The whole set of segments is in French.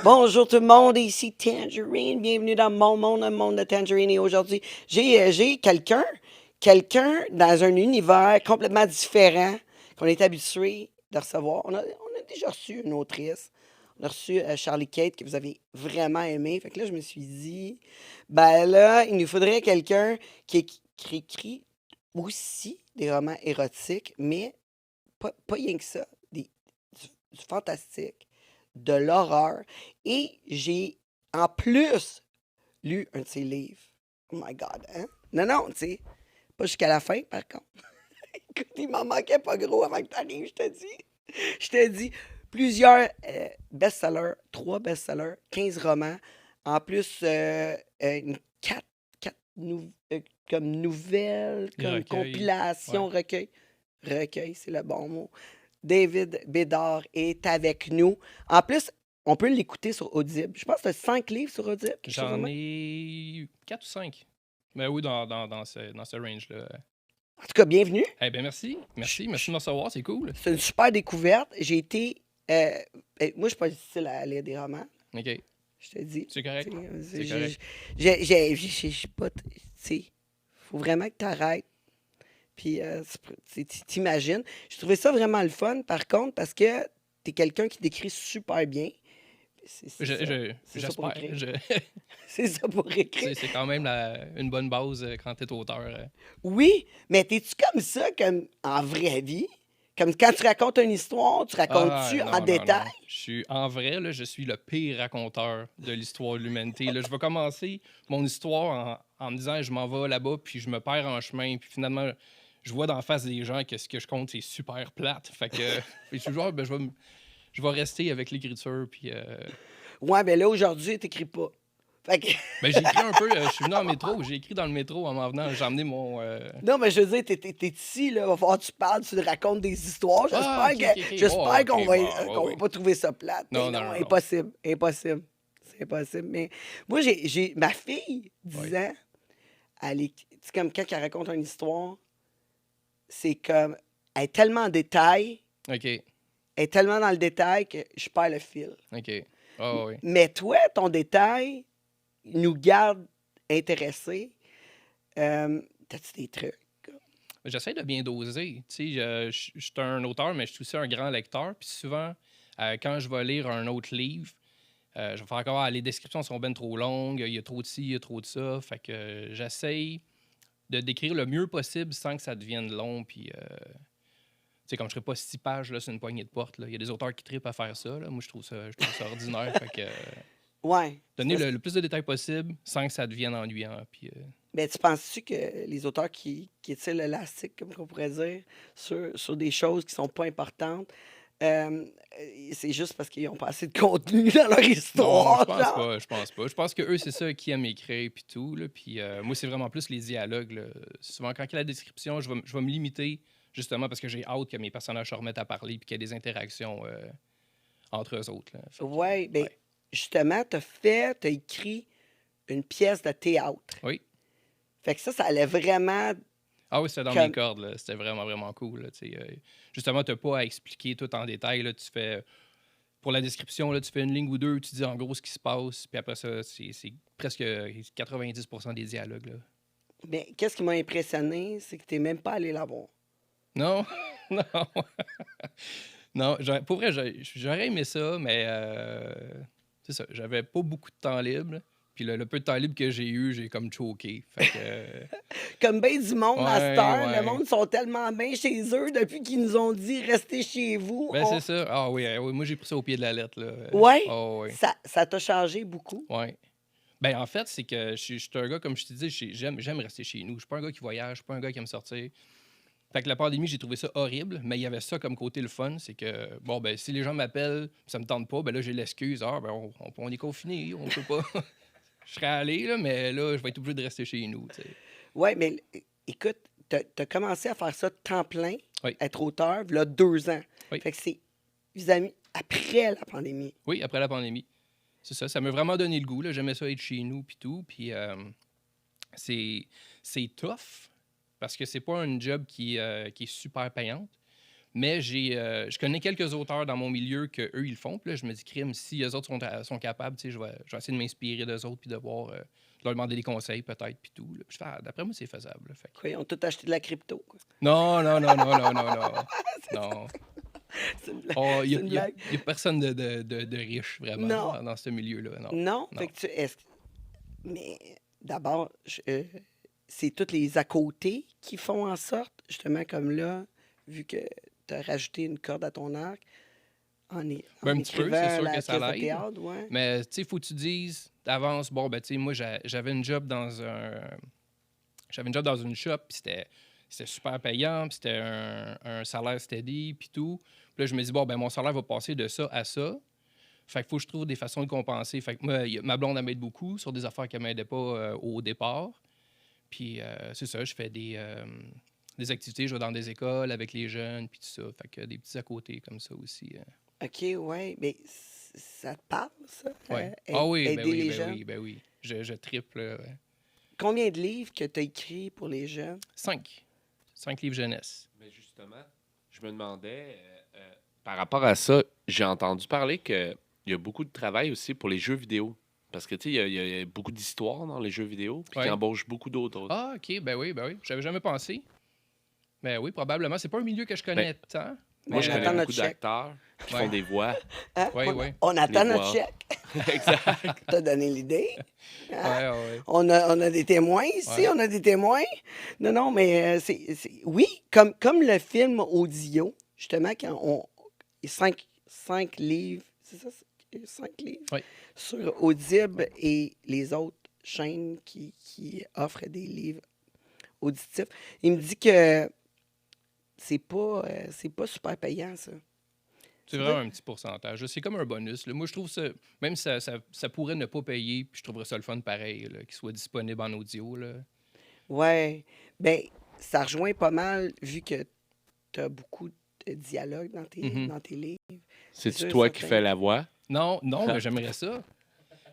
Bonjour tout le monde, ici Tangerine. Bienvenue dans mon monde, le monde de Tangerine. Et aujourd'hui, j'ai quelqu'un dans un univers complètement différent qu'on est habitué de recevoir. On a déjà reçu une autrice. On a reçu Charlie Kate que vous avez vraiment aimé. Fait que là, je me suis dit, ben là, il nous faudrait quelqu'un qui écrit aussi des romans érotiques, mais pas rien que ça, du fantastique, de l'horreur. Et j'ai en plus lu un de ses livres. Oh my God, hein? Non, non, tu sais, pas jusqu'à la fin, par contre. Écoute, il m'en manquait pas gros avant que t'arrives, je te dis. Je te dis, plusieurs best-sellers, 3 best-sellers, 15 romans. En plus, une 4 comme nouvelles, Des comme recueils. Ouais. compilation, recueil. Recueil, c'est le bon mot. David Bédard est avec nous. En plus, on peut l'écouter sur Audible. Je pense que tu as 5 livres sur Audible, quelque chose de J'en même. ai 4 ou 5. Mais oui, dans ce range-là. En tout cas, bienvenue. Eh bien, merci. Je- Merci. Merci je- de me recevoir. C'est cool. C'est une super découverte. J'ai été. Moi, je suis pas difficile à lire des romans, OK. je te dis. C'est Tu correct. sais, C'est correct. j'ai pas. Tu sais, faut vraiment que tu arrêtes. Puis, t'imagines. Je trouvais ça vraiment le fun, par contre, parce que t'es quelqu'un qui décrit super bien. C'est ça. C'est ça pour J'espère. écrire. C'est ça pour écrire. C'est quand même une bonne base quand t'es auteur. Oui, mais t'es-tu comme ça, comme en vraie vie? Comme quand tu racontes une histoire, tu Ah, racontes-tu en non, non, détail? non. En vrai, là, je suis le pire raconteur de l'histoire de l'humanité. Là, je vais commencer mon histoire en me disant je m'en vais là-bas, puis je me perds en chemin, puis finalement, je vois d'en face des gens que ce que je compte, c'est super plate. Fait que je suis genre, ben, je vais rester avec l'écriture, puis Ouais, ben là, aujourd'hui, t'écris pas. Fait que... ben, j'ai écrit un peu, je suis venu en métro, j'ai écrit dans le métro en m'en venant, j'ai emmené mon... Non, mais je veux dire, t'es ici, là, va falloir que tu parles, tu racontes des histoires. Ah, ok, ok, ok, oh, J'espère ok, bon, ouais, qu'on va ouais. pas trouver ça plate. Non, Mais non, non, non, non. impossible, impossible. C'est impossible. Mais moi, ma fille, 10 Ouais, ans, c'est comme quand elle raconte une histoire, c'est comme, elle est tellement en détail, ok, elle est tellement dans le détail que je perds le fil. ok. Ah, ouais. Mais toi, ton détail nous garde intéressés. T'as-tu des trucs? J'essaie de bien doser. Tu sais, je suis un auteur, mais je suis aussi un grand lecteur. Puis souvent, quand je vais lire un autre livre, je vais faire comme les descriptions sont bien trop longues, il y a trop de ci, il y a trop de ça. Fait que j'essaie de décrire le mieux possible sans que ça devienne long. Puis, tu sais, comme je serais pas 6 pages là, sur une poignée de porte. Là. Il y a des auteurs qui trippent à faire ça. Là. Moi, je trouve ça ordinaire. Fait que Ouais. donner le plus de détails possible sans que ça devienne ennuyant. Puis, Mais tu penses-tu que les auteurs qui étirent l'élastique, comme on pourrait dire, sur des choses qui sont pas importantes, euh, c'est juste parce qu'ils ont pas assez de contenu dans leur non, je histoire, pense genre? pas, je pense pas. Je pense que eux c'est ça qui aiment écrire puis tout là, puis moi c'est vraiment plus les dialogues là. Souvent quand il y a la description, je vais me limiter justement parce que j'ai hâte que mes personnages se remettent à parler puis qu'il y ait des interactions entre eux autres là. Fait que Ouais, ben ouais. justement, t'as écrit une pièce de théâtre. Oui. Fait que ça allait vraiment Ah oui, c'était dans mes comme... cordes là, c'était vraiment vraiment cool là, tu sais, justement t'as pas à expliquer tout en détail là, tu fais pour la description là, tu fais une ligne ou deux, tu dis en gros ce qui se passe, puis après ça c'est presque 90% des dialogues là. Mais qu'est-ce qui m'a impressionné, c'est que t'es même pas allé la voir. Non, non. Non, pour vrai, j'aurais aimé ça, mais c'est ça. J'avais pas beaucoup de temps libre. Puis le peu de temps libre que j'ai eu, j'ai comme choqué. Fait que. Comme bien du monde à cette Ouais, heure, le ouais. monde sont tellement bien chez eux depuis qu'ils nous ont dit restez chez vous. Ben, c'est ça. Ah oui, oui, moi, j'ai pris ça au pied de la lettre, là. Ouais, Oh, oui. ça t'a changé beaucoup. Ouais. Ben, en fait, c'est que je suis un gars, comme je te disais, j'aime rester chez nous. Je suis pas un gars qui voyage, je suis pas un gars qui aime sortir. Fait que la pandémie, j'ai trouvé ça horrible, mais il y avait ça comme côté le fun, c'est que, bon, ben, si les gens m'appellent, ça me tente pas, ben là, j'ai l'excuse, ben, on est confiné, on peut pas. Je serais allé, là, mais là, je vais être obligé de rester chez nous, tu sais. Ouais, mais écoute, t'as commencé à faire ça temps plein, Oui, être auteur, là, 2 ans. oui, Fait que c'est, vis-à-vis, après la pandémie. oui, après la pandémie. C'est ça, ça m'a vraiment donné le goût, là. J'aimais ça être chez nous, puis tout, puis c'est tough, parce que c'est pas un job qui est super payante. Mais je connais quelques auteurs dans mon milieu qu'eux, ils le font. Puis là, je me dis, crime, si eux autres sont capables, tu sais, je vais essayer de m'inspirer d'eux autres puis de voir, de leur demander des conseils peut-être, puis tout. Là. Puis je fais, d'après moi, c'est faisable. Là. Fait que... Quoi, ils ont tout acheté de la crypto, quoi. Non, non, non, non, non, non, non. Non. C'est une blague. Oh, il C'est une n'y a, blague. y a personne de riche, vraiment, Non. dans ce milieu-là. Non. Non? Non. Fait que mais d'abord, c'est tous les à côté qui font en sorte, justement, comme là, vu que tu as rajouté une corde à ton arc, en Ben, un petit peu, c'est écrivant sûr la que ça pièce de l'aide. théâtre, ouais. Mais, tu sais, il faut que tu dises d'avance, bon, ben, tu sais, moi, j'avais une job J'avais une job dans une shop, puis c'était super payant, puis c'était un salaire steady, puis tout. Puis là, je me dis, bon, ben mon salaire va passer de ça à ça. Fait qu'il faut que je trouve des façons de compenser. Fait que moi, ma blonde, elle m'aide beaucoup sur des affaires qu'elle m'aidait pas au départ. Puis c'est ça, je fais des activités, je vais dans des écoles avec les jeunes, puis tout ça. Fait que des petits à côté comme ça aussi. OK, ouais. Mais ça te parle, ça? Ouais. Ah oui, aider ben oui, les ben jeunes? oui, ben oui. Je triple. Ouais. Combien de livres que tu as écrits pour les jeunes? 5. 5 livres jeunesse. Mais justement, je me demandais, par rapport à ça, j'ai entendu parler qu'il y a beaucoup de travail aussi pour les jeux vidéo. Parce que, tu sais, il y a beaucoup d'histoires dans les jeux vidéo, puis Ouais. qui embauchent beaucoup d'autres. Ah, OK, ben oui, ben oui. J'avais jamais pensé. Ben oui, probablement. C'est pas un milieu que je connais tant. Moi, On je attend connais notre beaucoup chèque. d'acteurs qui Ouais. font des voix. Hein? Oui, oui. On attend Les notre voix. chèque. Exact. T'as donné l'idée. Hein? Ouais, ouais. On a des témoins ici, Ouais. on a des témoins. Non, non, mais oui, comme le film audio, justement, quand cinq livres, c'est ça? 5 livres Oui. sur Audible et les autres chaînes qui offrent des livres auditifs. Il me dit que c'est pas super payant, ça. C'est Tu vraiment veux? un petit pourcentage. C'est comme un bonus. Là. Moi, je trouve ça, même si ça pourrait ne pas payer, puis je trouverais ça le fun pareil, là, qu'il soit disponible en audio. Là. Ouais. Ben, ça rejoint pas mal, vu que tu as beaucoup de dialogue Mhm. dans tes livres. C'est-tu sûr, toi qui certain. fais la voix? Non, non, mais j'aimerais ça.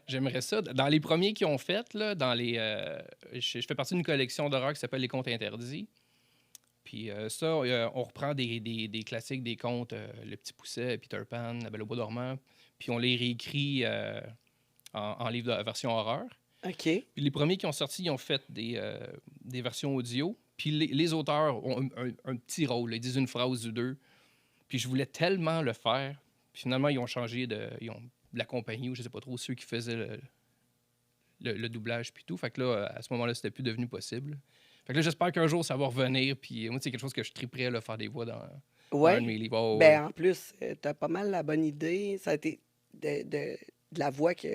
J'aimerais ça. Dans les premiers qu'ils ont fait, là, je fais partie d'une collection d'horreur qui s'appelle Les Contes Interdits. Puis ça, on reprend des classiques, des contes, Le Petit Pousset, Peter Pan, La Belle au Bois dormant, puis on les réécrit en livre de version horreur. OK. Puis les premiers qui ont sorti, ils ont fait des versions audio. Puis les auteurs ont un petit rôle. Ils disent une phrase ou deux. Puis je voulais tellement le faire. Puis finalement, ils ont changé ils ont de la compagnie ou je sais pas trop, ceux qui faisaient le doublage puis tout. Fait que là, à ce moment-là, c'était plus devenu possible. Fait que là, j'espère qu'un jour, ça va revenir. Puis moi, c'est quelque chose que je triperais, là, faire des voix dans un Ouais. de mes livres. Oh, Ben, en plus, t'as pas mal la bonne idée. Ça a été de la voix que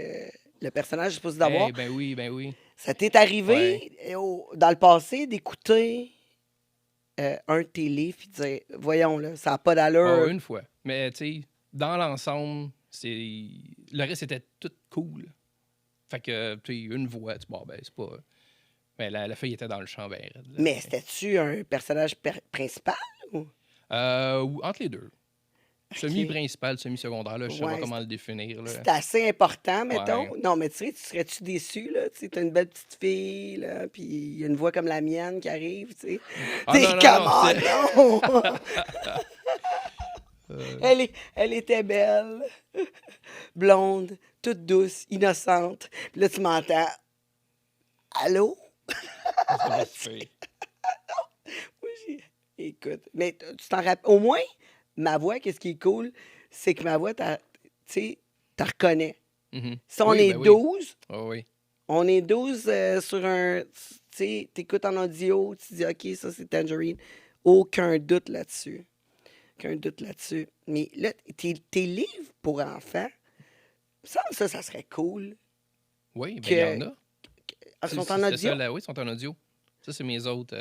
le personnage est supposé d'avoir. ben oui, ben oui. Ça t'est arrivé dans le passé d'écouter un de tes livres et de dire, voyons, là, ça n'a pas d'allure. Oh, une fois. Mais tu sais, dans l'ensemble, le reste était tout cool. Fait que, tu sais, une voix, bon, ben, c'est pas. Mais la fille était dans le champ, ben, raide, là. Mais c'était-tu un personnage principal? Ou entre les deux. Ok. Semi-principal, semi-secondaire, là, je sais Ouais, pas comment le définir. Là. C'est assez important, mettons. Ouais. Non, mais tu sais, tu serais-tu déçu, là? Tu sais, t'as une belle petite fille, là, puis il y a une voix comme la mienne qui arrive, tu sais. Ah, T'es non, non, comment, non, non? Elle était belle, blonde, toute douce, innocente. Puis là, tu m'entends. Allô? c'est pas si pire. Oui, écoute, mais tu t'en rappelles. Au moins, ma voix, qu'est-ce qui est cool, c'est que ma voix, tu sais, t'as reconnais. Mhm. Si on Oui, est ben oui. 12, Oh, oui. on est 12 sur un. Tu sais, t'écoutes en audio, tu dis, OK, ça, c'est Tangerine. Aucun doute là-dessus. Aucun doute là-dessus. Mais là, tes livres pour enfants, ça serait cool. Oui, ben Que- il y en a. Ils sont C'est en ça, audio? là, oui, ils sont en audio. Ça, c'est mes autres.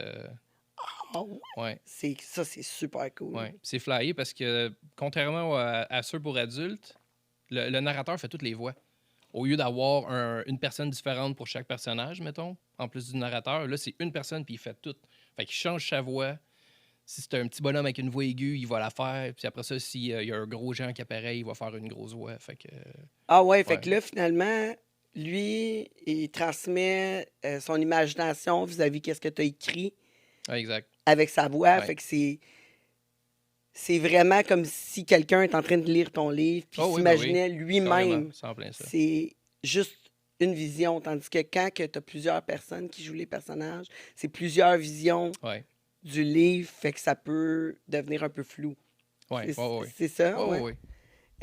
Ah ouais. Ouais. Ça, c'est super cool. Ouais. Puis c'est flyé parce que, contrairement à ceux pour adultes, le narrateur fait toutes les voix. Au lieu d'avoir une personne différente pour chaque personnage, mettons, en plus du narrateur, là, c'est une personne puis il fait tout. Fait qu'il change sa voix. Si c'est un petit bonhomme avec une voix aiguë, il va la faire. Puis après ça, s'il y a un gros géant qui apparaît, il va faire une grosse voix. Fait que, Ah ouais, fait Ouais. que là, finalement, lui, il transmet son imagination vis-à-vis qu'est-ce que tu as écrit exact. avec sa voix. Ouais. Fait que c'est c'est vraiment comme si quelqu'un est en train de lire ton livre puis Oh oui, ben oui, s'imaginait carrément, lui-même. c'est en plein ça. C'est juste une vision. Tandis que quand tu as plusieurs personnes qui jouent les personnages, c'est plusieurs visions Ouais, du livre, fait que ça peut devenir un peu flou. ouais, C'est ouais, ouais. c'est ça? Oh Ouais, oui, ouais.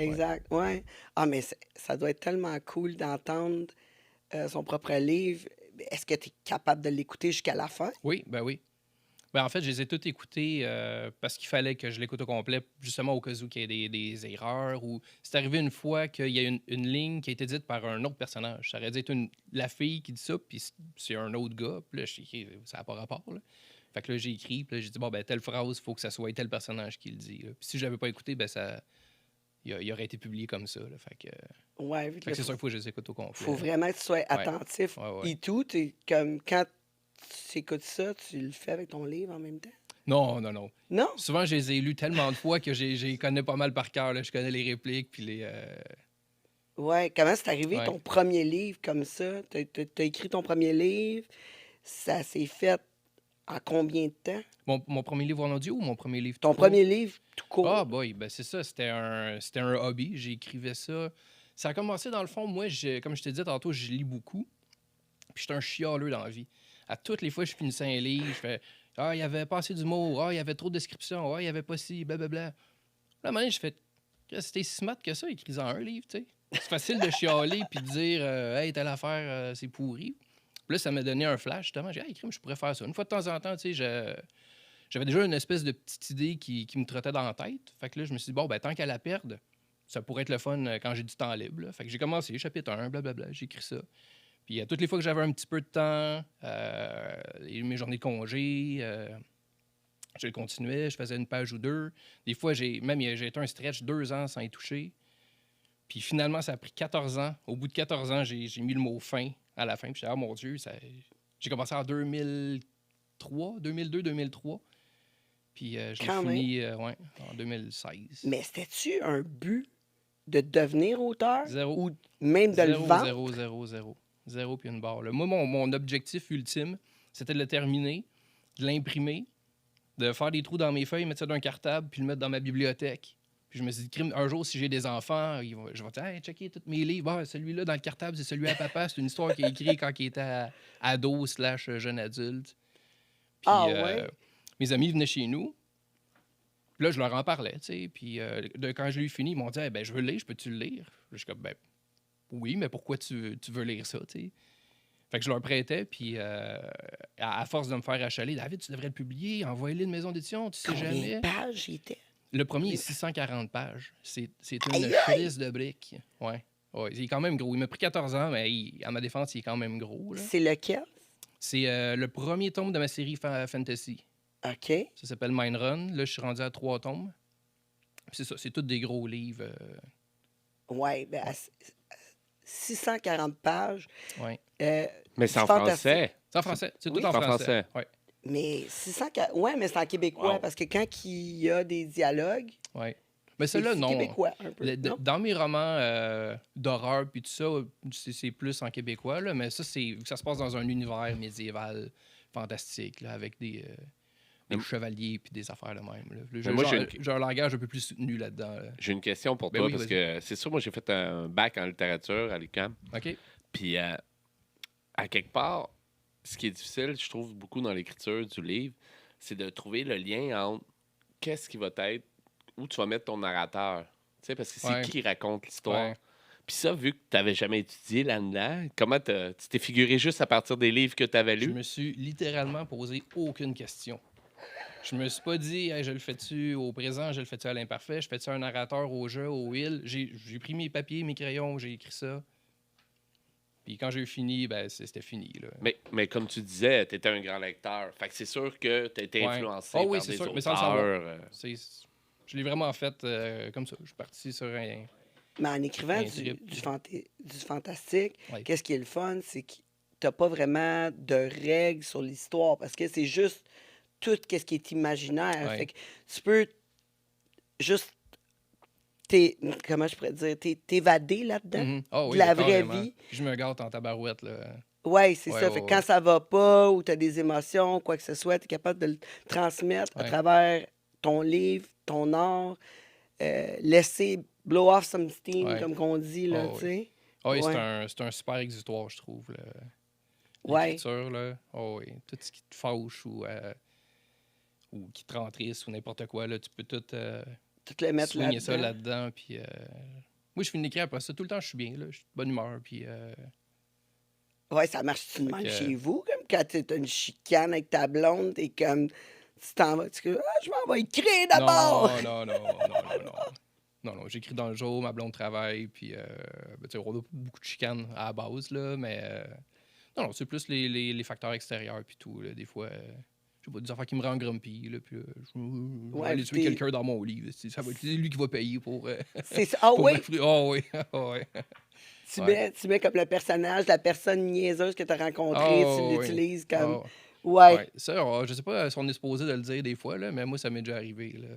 exact. Ouais. Ah, mais ça doit être tellement cool d'entendre son propre livre. Est-ce que tu es capable de l'écouter jusqu'à la fin? Oui, ben oui. Ben, en fait, je les ai toutes écoutées parce qu'il fallait que je l'écoute au complet, justement au cas où il y ait des erreurs. Ou c'est arrivé une fois qu'il y a une ligne qui a été dite par un autre personnage. Ça aurait dû être la fille qui dit ça, puis c'est un autre gars. Puis là, je suis ça n'a pas rapport. Là. Fait que là, j'ai écrit, puis là, j'ai dit, bon, ben, telle phrase, il faut que ça soit tel personnage qui le dit. Là. Puis si je l'avais pas écouté, ben, il aurait été publié comme ça. Là. Ouais, vu que Fait là, que c'est sûr qu'il faut que je les écoute au faut complet. vraiment que tu sois Ouais, attentif. ouais, ouais. Et tout, comme quand tu écoutes ça, tu le fais avec ton livre en même temps? Non, non, non. Non? Souvent, je les ai lus tellement de fois que j'ai connais pas mal par cœur. Là. Je connais les répliques, puis les... Ouais. Comment c'est arrivé Ouais. ton premier livre comme ça? T'as écrit ton premier livre, ça s'est fait en combien de temps? Mon premier livre en audio ou mon premier livre Ton tout court? premier livre tout Ah, court. boy, ben c'est ça. C'était un hobby. J'écrivais ça. Ça a commencé dans le fond. Moi, comme je t'ai dit tantôt, je lis beaucoup. Puis j'étais un chialeux dans la vie. À toutes les fois, je finissais un livre, je fais Ah, il y avait pas assez d'humour. Ah, il y avait trop de descriptions. Ah, il y avait pas ci, blablabla. Là, à un moment donné, je fais C'était si smart que ça, écris-en un livre, tu sais. C'est facile de chialer puis de dire Hey, telle affaire, c'est pourri. Puis là, ça m'a donné un flash, justement. J'ai dit, hey, crime, je pourrais faire ça. Une fois de temps en temps, tu sais, j'avais déjà une espèce de petite idée qui me trottait dans la tête. Fait que là, je me suis dit, bon, ben, tant qu'à la perdre, ça pourrait être le fun quand j'ai du temps libre. Là. Fait que j'ai commencé, chapitre 1, blablabla, j'ai écrit ça. Puis toutes les fois que j'avais un petit peu de temps, mes journées de congé, je le continuais, je faisais une page ou deux. Des fois, j'ai été un stretch 2 ans sans y toucher. Puis finalement, ça a pris 14 ans. Au bout de 14 ans, j'ai mis le mot fin à la fin. Puis j'ai dit, ah mon Dieu, j'ai commencé en 2003, 2002, 2003. Puis je l'ai Quand même. fini ouais, en 2016. Mais c'était-tu un but de devenir auteur? Zéro. Ou même de le Zéro, vendre? zéro, zéro, zéro. Zéro puis une barre. Là. Moi, mon objectif ultime, c'était de le terminer, de l'imprimer, de faire des trous dans mes feuilles, mettre ça dans un cartable, puis le mettre dans ma bibliothèque. Puis je me suis dit, un jour, si j'ai des enfants, je vais dire, hey, checker tous mes livres. Ah, celui-là dans le cartable, c'est celui à papa. C'est une histoire qu'il a écrite quand il était ado / jeune adulte. Puis Ah ouais? mes amis venaient chez nous. Puis là, je leur en parlais, tu sais. Puis quand je l'ai fini, ils m'ont dit, hey, ben, je veux le lire, je peux-tu le lire? Je suis comme, ben, oui, mais pourquoi tu veux lire ça, tu sais? Fait que je leur prêtais, puis à force de me faire achaler, David, tu devrais le publier, envoie-le une maison d'édition, tu sais Combien jamais. de pages il était? Le premier est 640 pages. C'est une Aïe, aïe! crise de briques. Ouais. Ouais, il est quand même gros. Il m'a pris 14 ans, mais à ma défense, il est quand même gros. Là. C'est lequel? C'est le premier tome de ma série fantasy. OK. Ça s'appelle Mine Run. Là, je suis rendu à 3 tomes. C'est ça, c'est tous des gros livres. Ouais, ben, 640 pages. Ouais. Mais c'est en fantastique. français. C'est en français. C'est Oui. tout en C'est en français. français. Ouais. Mais 640... Ouais, mais c'est en québécois, Wow. parce que quand il y a des dialogues, Ouais. Mais c'est celui-là, non. québécois un peu. Non? Dans mes romans d'horreur puis tout ça, c'est plus en québécois, là, mais ça se passe dans un univers médiéval fantastique, là, avec des chevaliers puis des affaires de même. Là. Mais moi, J'ai un langage un peu plus soutenu là-dedans. Là. J'ai une question pour Ben toi, oui, parce vas-y. que c'est sûr, moi, j'ai fait un bac en littérature à l'UQAM. OK? Puis, à quelque part, ce qui est difficile, je trouve, beaucoup dans l'écriture du livre, c'est de trouver le lien entre qu'est-ce qui va être, où tu vas mettre ton narrateur. Tu sais, parce que c'est Ouais. qui raconte l'histoire. Ouais. Puis ça, vu que tu n'avais jamais étudié là-dedans, comment tu t'es figuré juste à partir des livres que tu avais Je lus? me suis littéralement posé aucune question. Je me suis pas dit, hey, je le fais-tu au présent, je le fais-tu à l'imparfait, je fais-tu un narrateur au jeu, au will. J'ai pris mes papiers, mes crayons, j'ai écrit ça. Puis quand j'ai eu fini, ben c'était fini. Là. Mais comme tu disais, tu étais un grand lecteur. Fait que c'est sûr que tu as été Ouais. influencé Ah oui, par c'est des sûr, auteurs. mais sans le savoir. Je l'ai vraiment fait comme ça. Je suis parti sur un... Mais en écrivant Un du trip. du fantastique, Ouais. qu'est-ce qui est le fun, c'est que t'as pas vraiment de règles sur l'histoire, parce que c'est juste tout ce qui est imaginaire. Ouais. Fait que tu peux juste comment je pourrais dire, t'évader là-dedans. Mhm. Ah oui, de la vraie carrément. vie. Puis je me gâte en tabarouette. Là. Ouais, c'est Ouais, ça. ouais, Fait que ouais. quand ça va pas ou t'as des émotions, quoi que ce soit, t'es capable de le transmettre à Ouais. travers ton livre, ton art, laisser blow off some steam, Ouais. comme qu'on dit, là, Ah tu oui. sais. Ah oui, Ouais. c'est un super exutoire, je trouve. Ouais. L'écriture, là. Oh oui. Tout ce qui te fâche ou qui te rend triste ou n'importe quoi, là, tu peux tout Tout le mettre swinguer ça là-dedans. là-dedans. Puis, moi, je finis d'écrire après ça. Tout le temps, je suis bien, là. Je suis de bonne humeur. Puis, Ouais, ça marche-tu de fait même que, chez vous? Comme quand t'as une chicane avec ta blonde, t'es comme. Tu t'en vas, tu dis, ah, je m'en vais écrire d'abord! non. Non, non, j'écris dans le jour, ma blonde travaille, puis ben, tu sais, on a beaucoup de chicanes à la base, là, mais non, c'est plus les facteurs extérieurs, puis tout, là, des fois, je sais pas, des affaires qui me rendent grumpy, là, puis je vais Ouais, aller puis tuer t'es. quelqu'un dans mon lit, là, ça va être lui qui va payer pour, C'est ça. Ah pour oui! m'offrir. Oh oui, oh oui, ouais. Tu mets comme le personnage, la personne niaiseuse que t'as rencontrée, tu Oh oui, l'utilises comme. oh, Ouais. ouais. Ça, je sais pas si on est supposé de le dire des fois, là, mais moi, ça m'est déjà arrivé, là.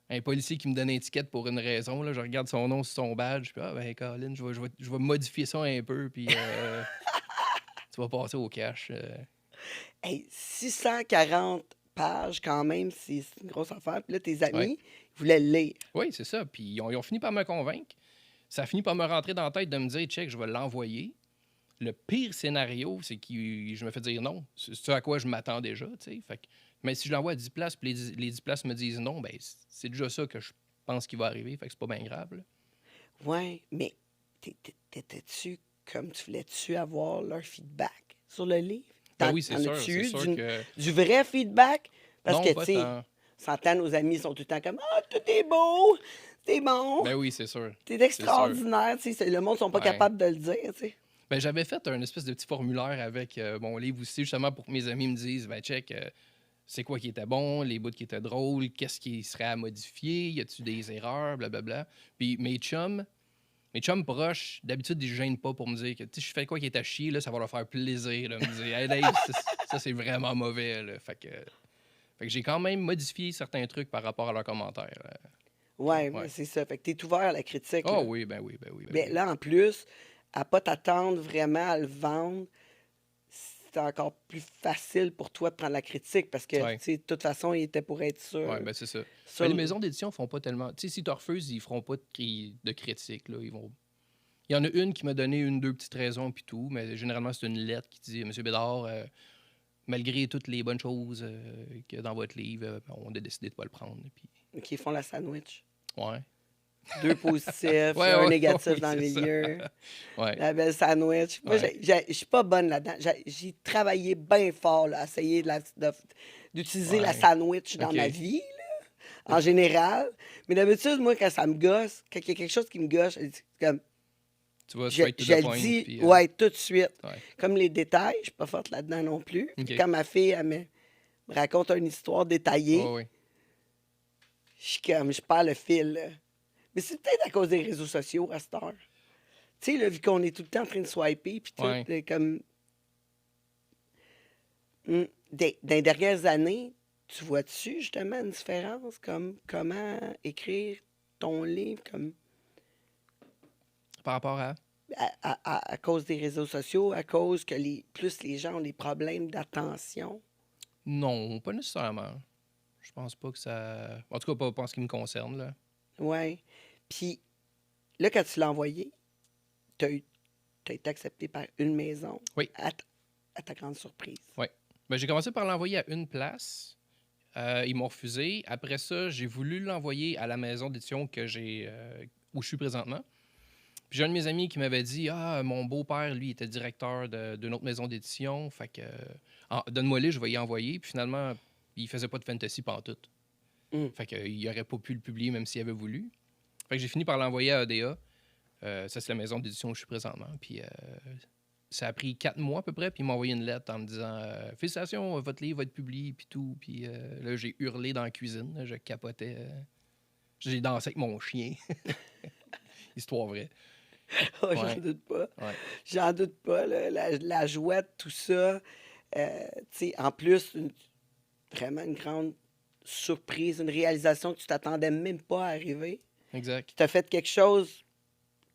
Un policier qui me donne une étiquette pour une raison, là, je regarde son nom sur son badge, puis ben Colin, je vais modifier ça un peu, puis tu vas passer au cash. Hey, 640 pages, quand même, c'est une grosse affaire. Puis là, tes Ouais. amis, ils voulaient le lire. Oui, c'est ça. Puis ils ont fini par me convaincre. Ça a fini par me rentrer dans la tête de me dire, check, je vais l'envoyer. Le pire scénario, c'est que je me fais dire non. C'est ce à quoi je m'attends déjà, tu sais. Fait que, mais si je l'envoie à 10 places, puis les 10 places me disent non, ben c'est déjà ça que je pense qui va arriver. Fait que c'est pas bien grave, là. Ouais, mais t'étais-tu comme tu voulais-tu avoir leur feedback sur le livre? Ben oui, c'est sûr. As-tu C'est eu sûr que. du vrai feedback? Parce Non, que, tu pas sais, tant. s'entend, nos amis sont tout le temps comme ah, tout est beau, c'est bon, Ben oui, c'est sûr. t'es C'est sûr. extraordinaire. Tu sais, le monde ne sont pas Ouais. capables de le dire. Tu sais. Ben, j'avais fait un espèce de petit formulaire avec mon livre aussi, justement pour que mes amis me disent ben, check, c'est quoi qui était bon, les bouts qui étaient drôles, qu'est-ce qui serait à modifier, y a-tu des erreurs, blablabla. Puis mes chums proches, d'habitude, ils ne gênent pas pour me dire que si je fais quoi qui est à chier, là, ça va leur faire plaisir de me dire hey Dave, ça c'est vraiment mauvais. Là. Fait que j'ai quand même modifié certains trucs par rapport à leurs commentaires. Ouais, Ouais. mais c'est ça. Fait que t'es ouvert à la critique. Oh Là. oui, ben oui. Ben, là, en plus, à pas t'attendre vraiment à le vendre, c'est encore plus facile pour toi de prendre la critique parce que, Ouais. tu sais, de toute façon, il était pour être sûr. Oui, ben c'est ça. sur Ben, les le- maisons d'édition font pas tellement. Tu sais, si tu refuses, ils feront pas de critique. Là. Il y en a une qui m'a donné deux petites raisons puis tout, mais généralement, c'est une lettre qui dit Monsieur Bédard, malgré toutes les bonnes choses qu'il y a dans votre livre, on a décidé de pas le prendre. Puis, Qui font la sandwich. ouais. 2 positifs, Ouais, un ouais, négatif oui, dans le c'est ça. milieu. Ouais. La belle sandwich. Moi, Ouais. je suis pas bonne là-dedans. J'ai travaillé bien fort là, à essayer d'utiliser la Ouais. sandwich dans OK. ma vie, là, en général. Mais d'habitude, moi, quand ça me gosse, quand il y a quelque chose qui me gosse, comme, Tu vas je, straight to je the le point. dis, Puis, ouais, tout de suite. ouais. Comme les détails, je suis pas forte là-dedans non plus. OK. Quand ma fille, elle me raconte une histoire détaillée, Ouais, ouais. je perds le fil, là. Mais c'est peut-être à cause des réseaux sociaux à cette heure. Tu sais, là, vu qu'on est tout le temps en train de swiper, puis tout, Ouais. comme. Dans les dernières années, tu vois-tu justement une différence comme comment écrire ton livre comme Par rapport à. à cause des réseaux sociaux, à cause que plus les gens ont des problèmes d'attention? Non, pas nécessairement. Je pense pas que ça. En tout cas, pas en ce qui me concerne. Là. Ouais. Puis là, quand tu l'as envoyé, tu as été accepté par une maison. Oui. À ta grande surprise. Oui. Ben, j'ai commencé par l'envoyer à une place. Ils m'ont refusé. Après ça, j'ai voulu l'envoyer à la maison d'édition où je suis présentement. Puis j'ai un de mes amis qui m'avait dit ah, mon beau-père, lui, était directeur d'une autre maison d'édition. Fait que donne-moi-les, je vais y envoyer. Puis finalement, il faisait pas de fantasy pantoute. Fait qu'il n'aurait pas pu le publier même s'il avait voulu. Fait que j'ai fini par l'envoyer à ADA. Ça, c'est la maison d'édition où je suis présentement. Puis ça a pris 4 mois à peu près. Puis ils m'ont envoyé une lettre en me disant félicitations, votre livre va être publié. Puis tout. Puis là, j'ai hurlé dans la cuisine. Là, je capotais. J'ai dansé avec mon chien. Histoire vraie. Oh, j'en Ouais. doute pas. Ouais. J'en doute pas, là, la joie de tout ça. Tu sais, en plus, vraiment une grande surprise, une réalisation que tu t'attendais même pas à arriver. Exact. Tu as fait quelque chose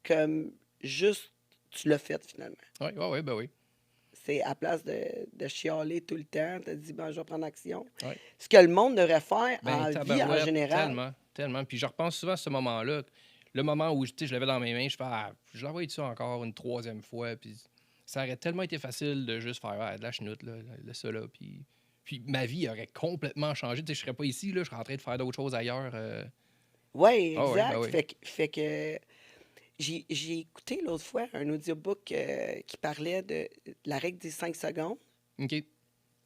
comme juste, tu l'as fait finalement. Oui, ouais, ben oui. C'est à place de chialer tout le temps, tu as dit, ben, je vais prendre action. Ouais. Ce que le monde devrait faire Ben, en vie en tabarouette, général. tellement, tellement. Puis je repense souvent à ce moment-là. Le moment où tu sais, je l'avais dans mes mains, je fais je l'envoie ça encore une troisième fois. Puis ça aurait tellement été facile de juste faire de la chenoute, là, laisse ça là. Puis ma vie aurait complètement changé. Tu sais, je serais pas ici, là, je serais en train de faire d'autres choses ailleurs. Oui, Ah oui, exact. ben oui. Fait que j'ai écouté l'autre fois un audiobook qui parlait de la règle des 5 secondes. OK.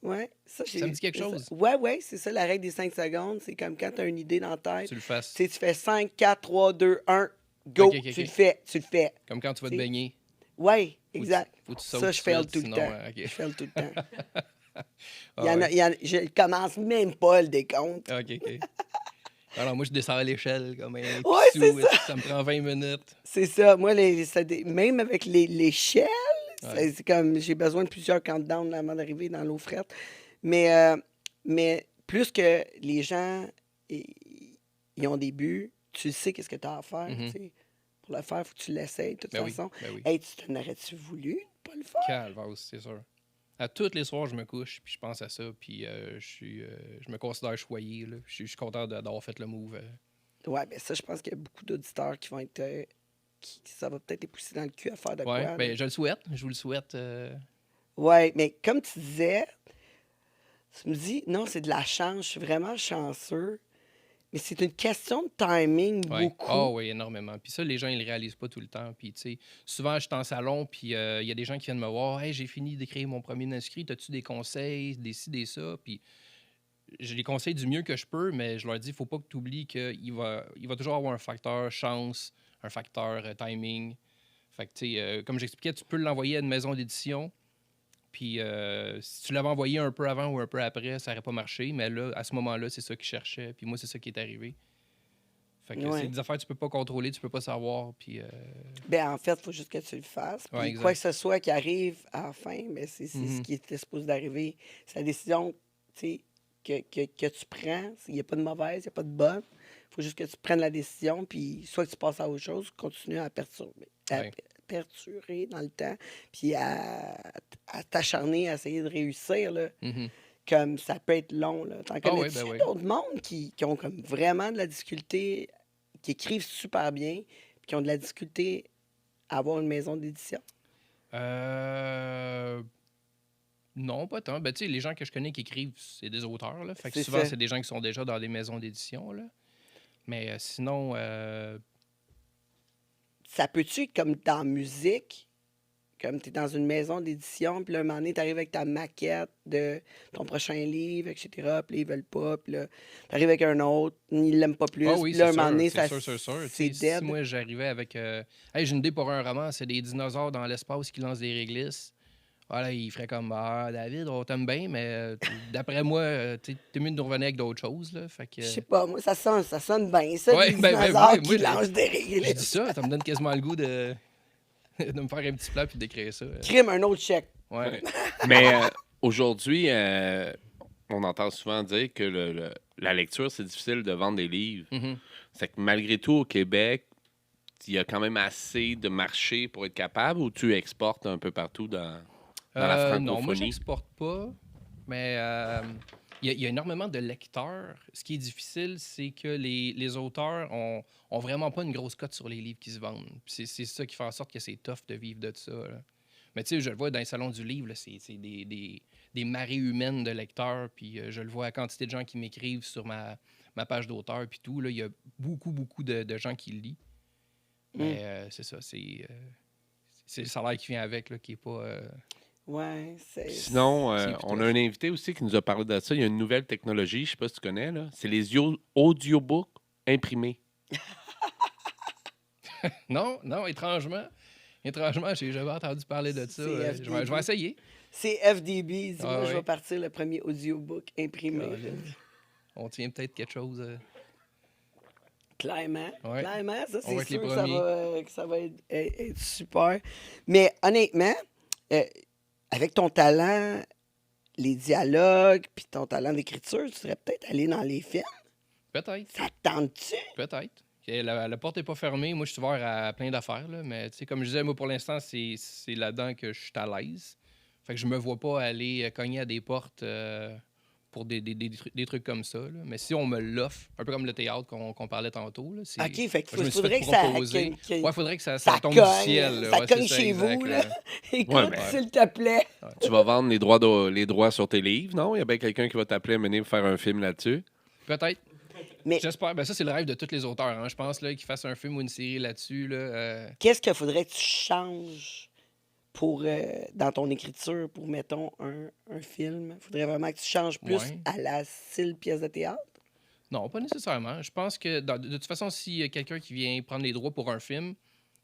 Ouais, Ça me dit quelque chose. Ouais, c'est ça, la règle des 5 secondes. C'est comme quand tu as une idée dans la tête. Tu le fasses. Tu sais, tu fais 5, 4, 3, 2, 1, go. OK, OK, OK. Tu le fais. Comme quand tu vas te Tu sais. baigner. Oui, Faut que exact. faut que tu sautes Ça, tout je de fais suite, tout le sinon, temps. OK. Je fais tout le temps. Ah ouais. Je commence même pas le décompte. OK, OK. Alors, moi, je descends à l'échelle comme un Ouais, c'est pissou. ça. Ça me prend 20 minutes. C'est ça. Moi, même avec l'échelle, Ouais. c'est comme j'ai besoin de plusieurs countdowns avant d'arriver dans l'eau frette. Mais plus que les gens ils ont des buts, tu sais qu'est-ce que tu as à faire. Mhm. Tu sais. Pour le faire, il faut que tu l'essayes de toute Ben oui, façon. ben oui. Hey, tu t'en aurais-tu voulu de pas le faire? Calvasse, c'est sûr. À tous les soirs, je me couche, puis je pense à ça, puis je me considère choyé. Là. Je suis content d'avoir fait le move. Ouais, ben ça, je pense qu'il y a beaucoup d'auditeurs qui vont être. Ça va peut-être les pousser dans le cul à faire de Ouais, quoi. ben là. je le souhaite. Je vous le souhaite. Ouais, mais comme tu disais, tu me dis, non, c'est de la chance, je suis vraiment chanceux. Mais c'est une question de timing Ouais. beaucoup. Ah oui, énormément. Puis ça, les gens, ils le réalisent pas tout le temps. Puis, tu sais, souvent, je suis en salon, puis il y a des gens qui viennent me voir. Hey, j'ai fini d'écrire mon premier manuscrit. As-tu des conseils, des ci, des ça? Puis, je les conseille du mieux que je peux, mais je leur dis, il faut pas que tu oublies qu'il va toujours avoir un facteur chance, un facteur timing. Fait que, tu sais, comme j'expliquais, tu peux l'envoyer à une maison d'édition. Puis, si tu l'avais envoyé un peu avant ou un peu après, ça n'aurait pas marché. Mais là, à ce moment-là, c'est ça qu'ils cherchaient. Puis moi, c'est ça qui est arrivé. Fait que Ouais. c'est des affaires que tu peux pas contrôler, tu peux pas savoir. Puis, Ben, en fait, il faut juste que tu le fasses. Puis ouais, quoi que exact. ce soit qui arrive à la fin, ben c'est ce Mhm. qui était supposé d'arriver. C'est la décision tu sais, que tu prends. Il n'y a pas de mauvaise, il n'y a pas de bonne. Il faut juste que tu prennes la décision, puis soit que tu passes à autre chose, continue à Ouais. perturber dans le temps, puis à t'acharner à essayer de réussir. Là. Mhm. Comme ça peut être long. Là. T'en Ah connais-tu oui, ben oui. d'autres mondes qui ont comme vraiment de la difficulté, qui écrivent super bien, puis qui ont de la difficulté à avoir une maison d'édition? Non, pas tant. Ben, tu sais, les gens que je connais qui écrivent, c'est des auteurs. Là. Fait que C'est souvent, ça. c'est des gens qui sont déjà dans des maisons d'édition. Là. Mais sinon, Ça peut-tu être comme dans la musique, comme tu es dans une maison d'édition, puis là, un moment donné, tu arrives avec ta maquette de ton prochain livre, etc., puis là, ils veulent pas, puis là, tu arrives avec un autre, ils l'aiment pas plus, ah oui, puis là, c'est un moment sûr, donné, c'est ça, sûr, c'est sûr. Tu c'est sais, si dead. moi, j'arrivais avec... hey, j'ai une idée pour un roman, c'est des dinosaures dans l'espace qui lancent des réglisses. Voilà, il ferait comme, David, on t'aime bien, mais d'après moi, t'es mieux de nous revenir avec d'autres choses, là. Fait que... Je sais pas, moi, ça sonne bien, ça, Ouais, des ben, dinosaures ouais, qui moi, lancent des je dis réglisses. ça me donne quasiment le goût de, de me faire un petit plat puis d'écrire ça. Crime, un autre chèque. Ouais. Mais aujourd'hui, on entend souvent dire que la lecture, c'est difficile de vendre des livres. Mhm. C'est que malgré tout, au Québec, il y a quand même assez de marché pour être capable ou tu exportes un peu partout dans la Non, moi, francophonie? j'exporte pas, mais il y a énormément de lecteurs. Ce qui est difficile, c'est que les auteurs ont vraiment pas une grosse cote sur les livres qui se vendent. Puis c'est ça qui fait en sorte que c'est tough de vivre de ça. Là. Mais tu sais, je le vois dans les salons du livre, là, c'est des marées humaines de lecteurs. Puis je le vois à la quantité de gens qui m'écrivent sur ma page d'auteur. Puis tout, là, il y a beaucoup, beaucoup de gens qui le lisent. Mais c'est ça, c'est le salaire qui vient avec, là, qui est pas... Ouais, Sinon, c'est on a un invité aussi qui nous a parlé de ça. Il y a une nouvelle technologie, je sais pas si tu connais, là. C'est les audiobooks imprimés. Non, étrangement, j'ai jamais entendu parler de ça. C'est Je vais FDB. essayer. C'est FDB. Dis-moi, Ah je vais ouais. partir le premier audiobook imprimé. là. On tient peut-être quelque chose. Clairement. Ouais. Clairement, ça, On va c'est être les sûr que premiers. que ça va être super. Mais honnêtement, euh, avec ton talent, les dialogues, puis ton talent d'écriture, tu serais peut-être allé dans les films. Peut-être. Ça te tente-tu? Peut-être. Et la porte n'est pas fermée. Moi, je suis ouvert à plein d'affaires. Là, mais tu sais, comme je disais, moi, pour l'instant, c'est là-dedans que je suis à l'aise. Fait que je me vois pas aller cogner à des portes pour des trucs comme ça. Là. Mais si on me l'offre, un peu comme le théâtre qu'on parlait tantôt, là, c'est... OK, fait Moi, je me qu'il suis fait faudrait que ça, proposer. Ouais, faudrait que ça ça tombe cogne, du ciel. Là. ça Ouais, cogne c'est ça, chez exact, vous, là. là. Écoute, Ouais, mais- s'il te plaît. Tu vas vendre les droits sur tes livres, non? Il y a bien quelqu'un qui va t'appeler à mener pour faire un film là-dessus. Peut-être. Mais J'espère. Ben ça, c'est le rêve de tous les auteurs, hein, je pense, là, qu'ils fassent un film ou une série là-dessus. Là, qu'est-ce qu'il faudrait que tu changes pour, dans ton écriture pour, mettons, un film? Il faudrait vraiment que tu changes plus Ouais. à la style pièce de théâtre? Non, pas nécessairement. Je pense que, de toute façon, s'il y a quelqu'un qui vient prendre les droits pour un film,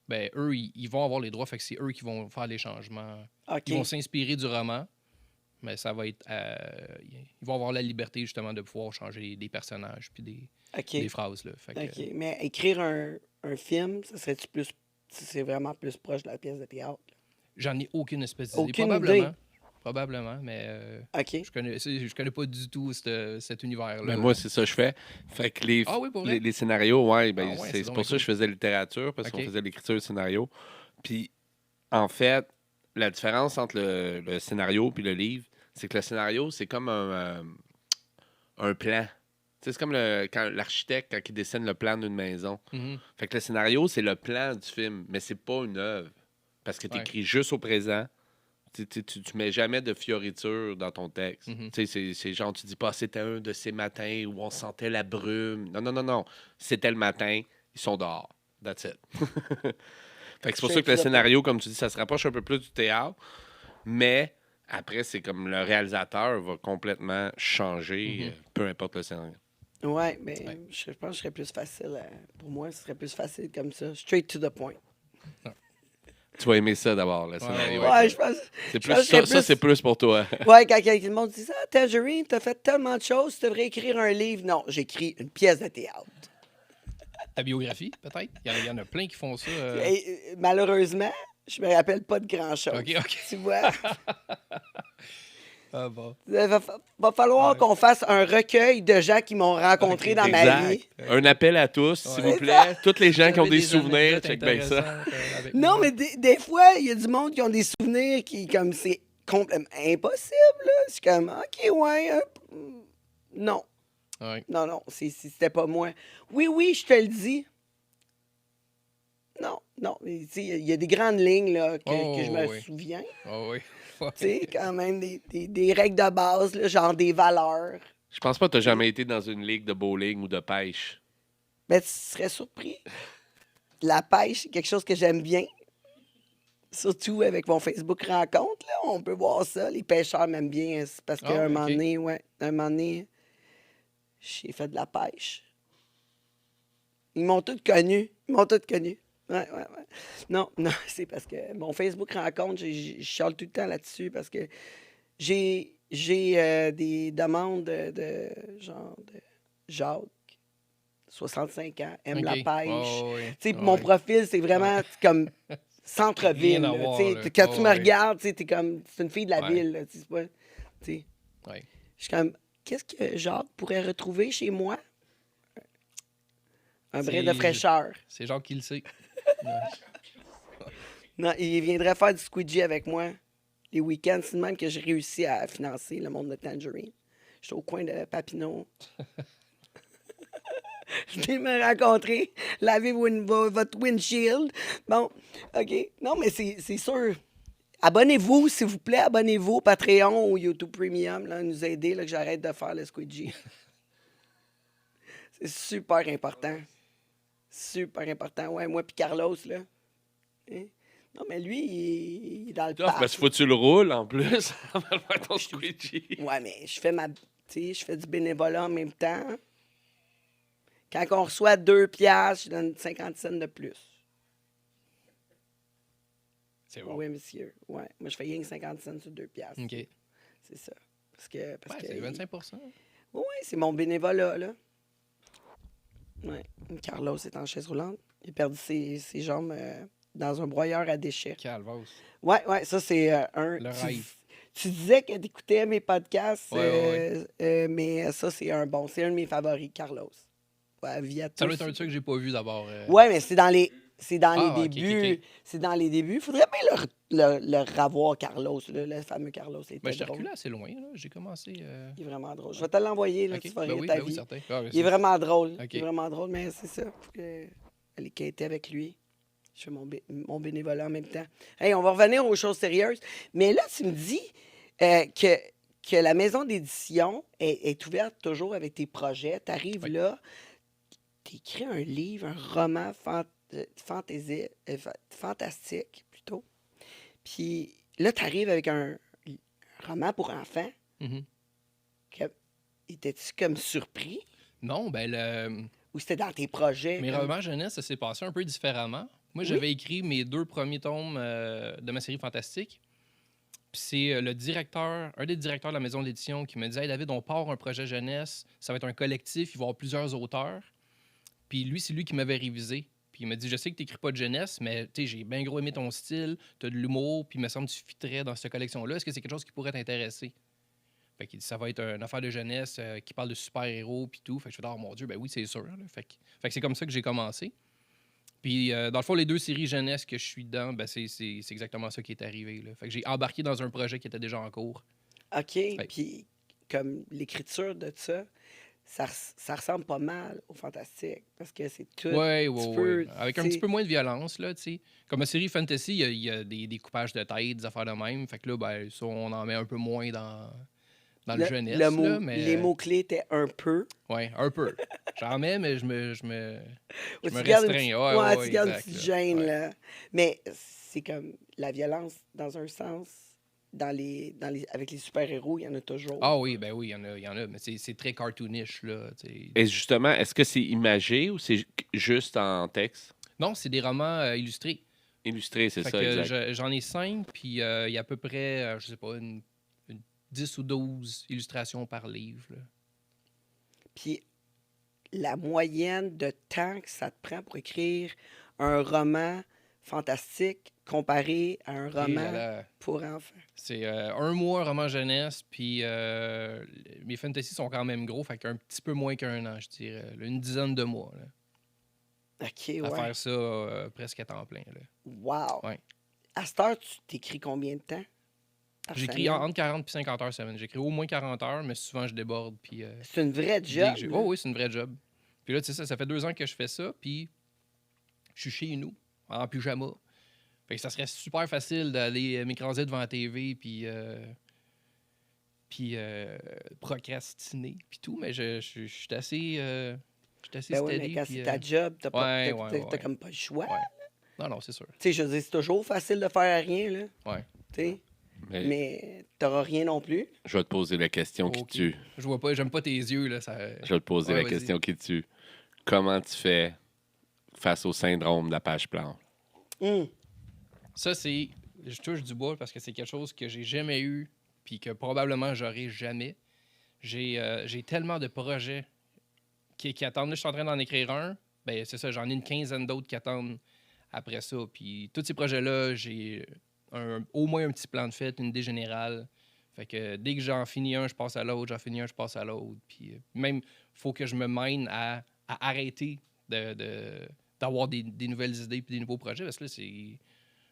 ben eux, ils vont avoir les droits, fait que c'est eux qui vont faire les changements. OK. Ils vont s'inspirer du roman, mais ça va être... ils vont avoir la liberté, justement, de pouvoir changer des personnages puis des OK. phrases. Là. Fait que, OK. Mais écrire un film, ça serait-tu plus... C'est vraiment plus proche de la pièce de théâtre? j'en ai aucune espèce d'idée. Aucune Probablement. idée. Probablement, mais OK. je connais pas du tout cet univers-là. Ben, là. moi, c'est ça que je fais. Fait que Ah oui, pour vrai? les scénarios, ouais, ben, Ah ouais, c'est c'est pour donc ça que je faisais littérature, parce qu'on OK. faisait l'écriture de scénario. Puis, en fait, la différence entre le scénario et le livre, c'est que le scénario, c'est comme un plan. Tu sais, c'est comme quand l'architecte, quand il dessine le plan d'une maison. Mhm. Fait que le scénario, c'est le plan du film, mais c'est pas une œuvre. Parce que tu Ouais. écris juste au présent. Tu mets jamais de fioriture dans ton texte. Mhm. Tu sais, c'est genre, tu dis pas, c'était un de ces matins où on sentait la brume. Non, non, non, non. C'était le matin, ils sont dehors. That's it. Fait que c'est pour ça que le scénario, comme tu dis, ça se rapproche un peu plus du théâtre. Mais après, c'est comme le réalisateur va complètement changer, peu importe le scénario. Ouais, mais Ouais. je pense que ce serait plus facile. Pour moi, ce serait plus facile comme ça. Straight to the point. Tu vas aimer ça d'abord, le scénario. Ouais, je pense. C'est je pense que plus, ça, c'est plus- c'est plus pour toi. Ouais, quand quelqu'un le monde dit ça, Tangerine, t'as fait tellement de choses, tu devrais écrire un livre. Non, j'écris une pièce de théâtre. Ta biographie, peut-être? Il y en a plein qui font ça. Et, malheureusement, je me rappelle pas de grand-chose. OK. Tu vois? Ah bon. Il va falloir Ouais. qu'on fasse un recueil de gens qui m'ont rencontré Ok, dans ma Exact. vie. Un appel à tous, s'il Ouais. vous plaît. Tous les gens qui ont J'avais des souvenirs, anecdotes check bien ça. intéressantes, avec Non, moi. mais des fois, il y a du monde qui ont des souvenirs qui, comme, c'est complètement impossible. Là. C'est comme, OK, ouais. Non, Ouais. non, c'était pas moi. Oui, je te le dis. Non. Tu sais, il y a des grandes lignes là, que je me oui. souviens. Ah oui. Ouais. Tu sais, quand même, des règles de base, là, genre des valeurs. Je pense pas que tu jamais été dans une ligue de bowling ou de pêche. Ben, tu serais surpris. La pêche, c'est quelque chose que j'aime bien. Surtout avec mon Facebook rencontre, là, on peut voir ça. Les pêcheurs m'aiment bien. C'est parce Ah, qu'un ok. moment donné, j'ai fait de la pêche. Ils m'ont tous connu. Ouais. Non, c'est parce que mon Facebook rencontre, je chiale tout le temps là-dessus parce que j'ai des demandes de genre de Jacques, 65 ans, aime la Ok. pêche. Oh, oui. Tu sais, Ah, mon oui. profil, c'est vraiment comme centre-ville. Rien à là, voir, tu sais. là. Quand Oh, tu me oui. regardes, tu sais, t'es comme, c'est une fille de la Ouais. ville. Là, tu sais, c'est pas, tu sais. Ouais. Je suis comme, qu'est-ce que Jacques pourrait retrouver chez moi? Un brin de C'est- fraîcheur. C'est Jacques qui le sait. Ouais. Non, il viendrait faire du squeegee avec moi les week-ends. C'est de même que j'ai réussi à financer le monde de Tangerine. J'étais au coin de Papineau. Je viens me rencontrer, laver votre windshield. Bon, OK. Non, mais c'est sûr. Abonnez-vous, s'il vous plaît. Abonnez-vous au Patreon ou YouTube Premium. Là, nous aider là, que j'arrête de faire le squeegee. C'est super important. Super important. Ouais, moi puis Carlos, là. Hein? Non, mais lui, il est dans le Tough, parc. parce qu'il faut que tu le roules en plus avant de faire ton squeegee. Ouais, mais je fais je fais du bénévolat en même temps. Quand on reçoit 2 piastres, je donne 50 cents de plus. C'est bon. Oui, monsieur. Ouais. Moi, je fais rien que 50 cents sur 2 piastres. OK. Ouais, C'est ça. Parce que c'est 25 Oui, c'est mon bénévolat, là. Ouais. Carlos est en chaise roulante. Il a perdu ses jambes dans un broyeur à déchets. Calvas. Ouais, ça, c'est un... Le tu- rêve. Tu disais que tu écoutais mes podcasts, Ouais. mais ça, c'est un de mes favoris, Carlos. Ouais, via Ça doit tous. être un truc que j'ai pas vu d'abord. Ouais, mais c'est dans les Ah, ok, débuts. ok. C'est dans les débuts. Faudrait bien le revoir Carlos, là, le fameux Carlos. Il Ben, était j'étais drôle. reculé assez loin. Là. J'ai commencé. Il est vraiment drôle. Je vais te l'envoyer, là, OK. tu vas Ben rire oui, ta ben oui, vie. certain. Ah, ben, Il est vraiment drôle. OK. Il est vraiment drôle, mais c'est ça. Faut que aller quitter avec lui. Je fais mon bénévolat en même temps. Hey, on va revenir aux choses sérieuses. Mais là, tu me dis que la maison d'édition est ouverte toujours avec tes projets. Tu arrives Oui. là, tu écris un livre, un roman fantastique, plutôt. Puis là, tu arrives avec un roman pour enfants. Mhm. Étais-tu comme surpris? Non, ben, Ou c'était dans tes projets? mes comme- romans jeunesse, ça s'est passé un peu différemment. Moi, Oui? j'avais écrit mes 2 premiers tomes de ma série fantastique. Puis c'est un des directeurs de la maison d'édition qui me disait Hey David, on part un projet jeunesse, ça va être un collectif, il va y avoir plusieurs auteurs. Puis lui, c'est lui qui m'avait révisé. Puis il m'a dit Je sais que tu n'écris pas de jeunesse, mais j'ai bien gros aimé ton style, tu as de l'humour, puis il me semble que tu fitterais dans cette collection-là. Est-ce que c'est quelque chose qui pourrait t'intéresser Fait qu'il dit Ça va être une affaire de jeunesse qui parle de super-héros, puis tout. Fait que je fais Oh mon Dieu, ben oui, c'est sûr. Là. Fait que c'est comme ça que j'ai commencé. Puis, dans le fond, les 2 séries jeunesse que je suis dedans, ben c'est exactement ça qui est arrivé. Là. Fait que j'ai embarqué dans un projet qui était déjà en cours. OK. Puis, comme l'écriture de ça ressemble pas mal au fantastique. Parce que c'est tout. Ouais, tu ouais, peux, ouais. Avec un tu petit sais, peu moins de violence, là, tu sais. Comme la série Fantasy, il y a des coupages de tête, des affaires de même. Fait que là, ben, ça, on en met un peu moins dans le jeunesse, là, les mais... mots-clés étaient un peu. Ouais, un peu. J'en mets, mais je me Ouais, me tu gardes restreins. tu gardes une exact, petite là. gêne, Ouais. là. Mais c'est comme la violence, dans un sens, avec les super-héros, il y en a toujours. Ah oui, ben oui, il y en a, mais c'est très cartoonish, là, tu sais. Et justement, est-ce que c'est imagé ou c'est juste en texte? Non, c'est des romans illustrés. Illustré, c'est Fait ça, que exact. j'en ai 5, puis il y a à peu près, je sais pas, une 10 ou 12 illustrations par livre. Là. Puis la moyenne de temps que ça te prend pour écrire un roman fantastique comparé à un Et là, roman là, pour enfants. c'est un mois roman jeunesse, puis mes fantasy sont quand même gros, fait qu'un petit peu moins qu'un an, je dirais. Là, une dizaine de mois là, OK, à ouais. faire ça presque à temps plein. Là. Wow. Ouais. À cette heure, tu t'écris combien de temps par J'écris semaine? entre 40 et 50 heures semaine. J'écris au moins 40 heures, mais souvent je déborde. Puis, C'est une vraie dès job. que j'ai- là. Oh oui, c'est une vraie job. Puis là, tu sais, ça fait 2 ans que je fais ça, puis je suis chez nous, en pyjama. Fait que ça serait super facile d'aller m'écraser devant la TV, puis procrastiner, puis tout, mais je suis assez, Ben oui, mais steady. quand puis, c'est ta job, t'as ouais, t'as comme pas le choix. ouais. Non, non, c'est sûr. Tu sais, je veux dire, c'est toujours facile de faire rien, là. Ouais. Tu sais, Mais t'auras rien non plus. je vais te poser la question qui Ok. tue. Je vois pas, j'aime pas tes yeux, là. Ça... Je vais te poser Ouais, la vas-y. question qui tue. Comment tu fais face au syndrome de la page blanche? Hum. Ça, c'est. Je touche du bois parce que c'est quelque chose que j'ai jamais eu, puis que probablement j'aurai jamais. J'ai tellement de projets qui attendent. Là, je suis en train d'en écrire un. Ben, c'est ça, j'en ai une quinzaine d'autres qui attendent après ça. Puis tous ces projets-là, j'ai au moins un petit plan de fête, une idée générale. Fait que dès que j'en finis un, je passe à l'autre, j'en finis un, je passe à l'autre. Puis même, il faut que je me mène à arrêter d'avoir des nouvelles idées puis des nouveaux projets. Parce que là, c'est.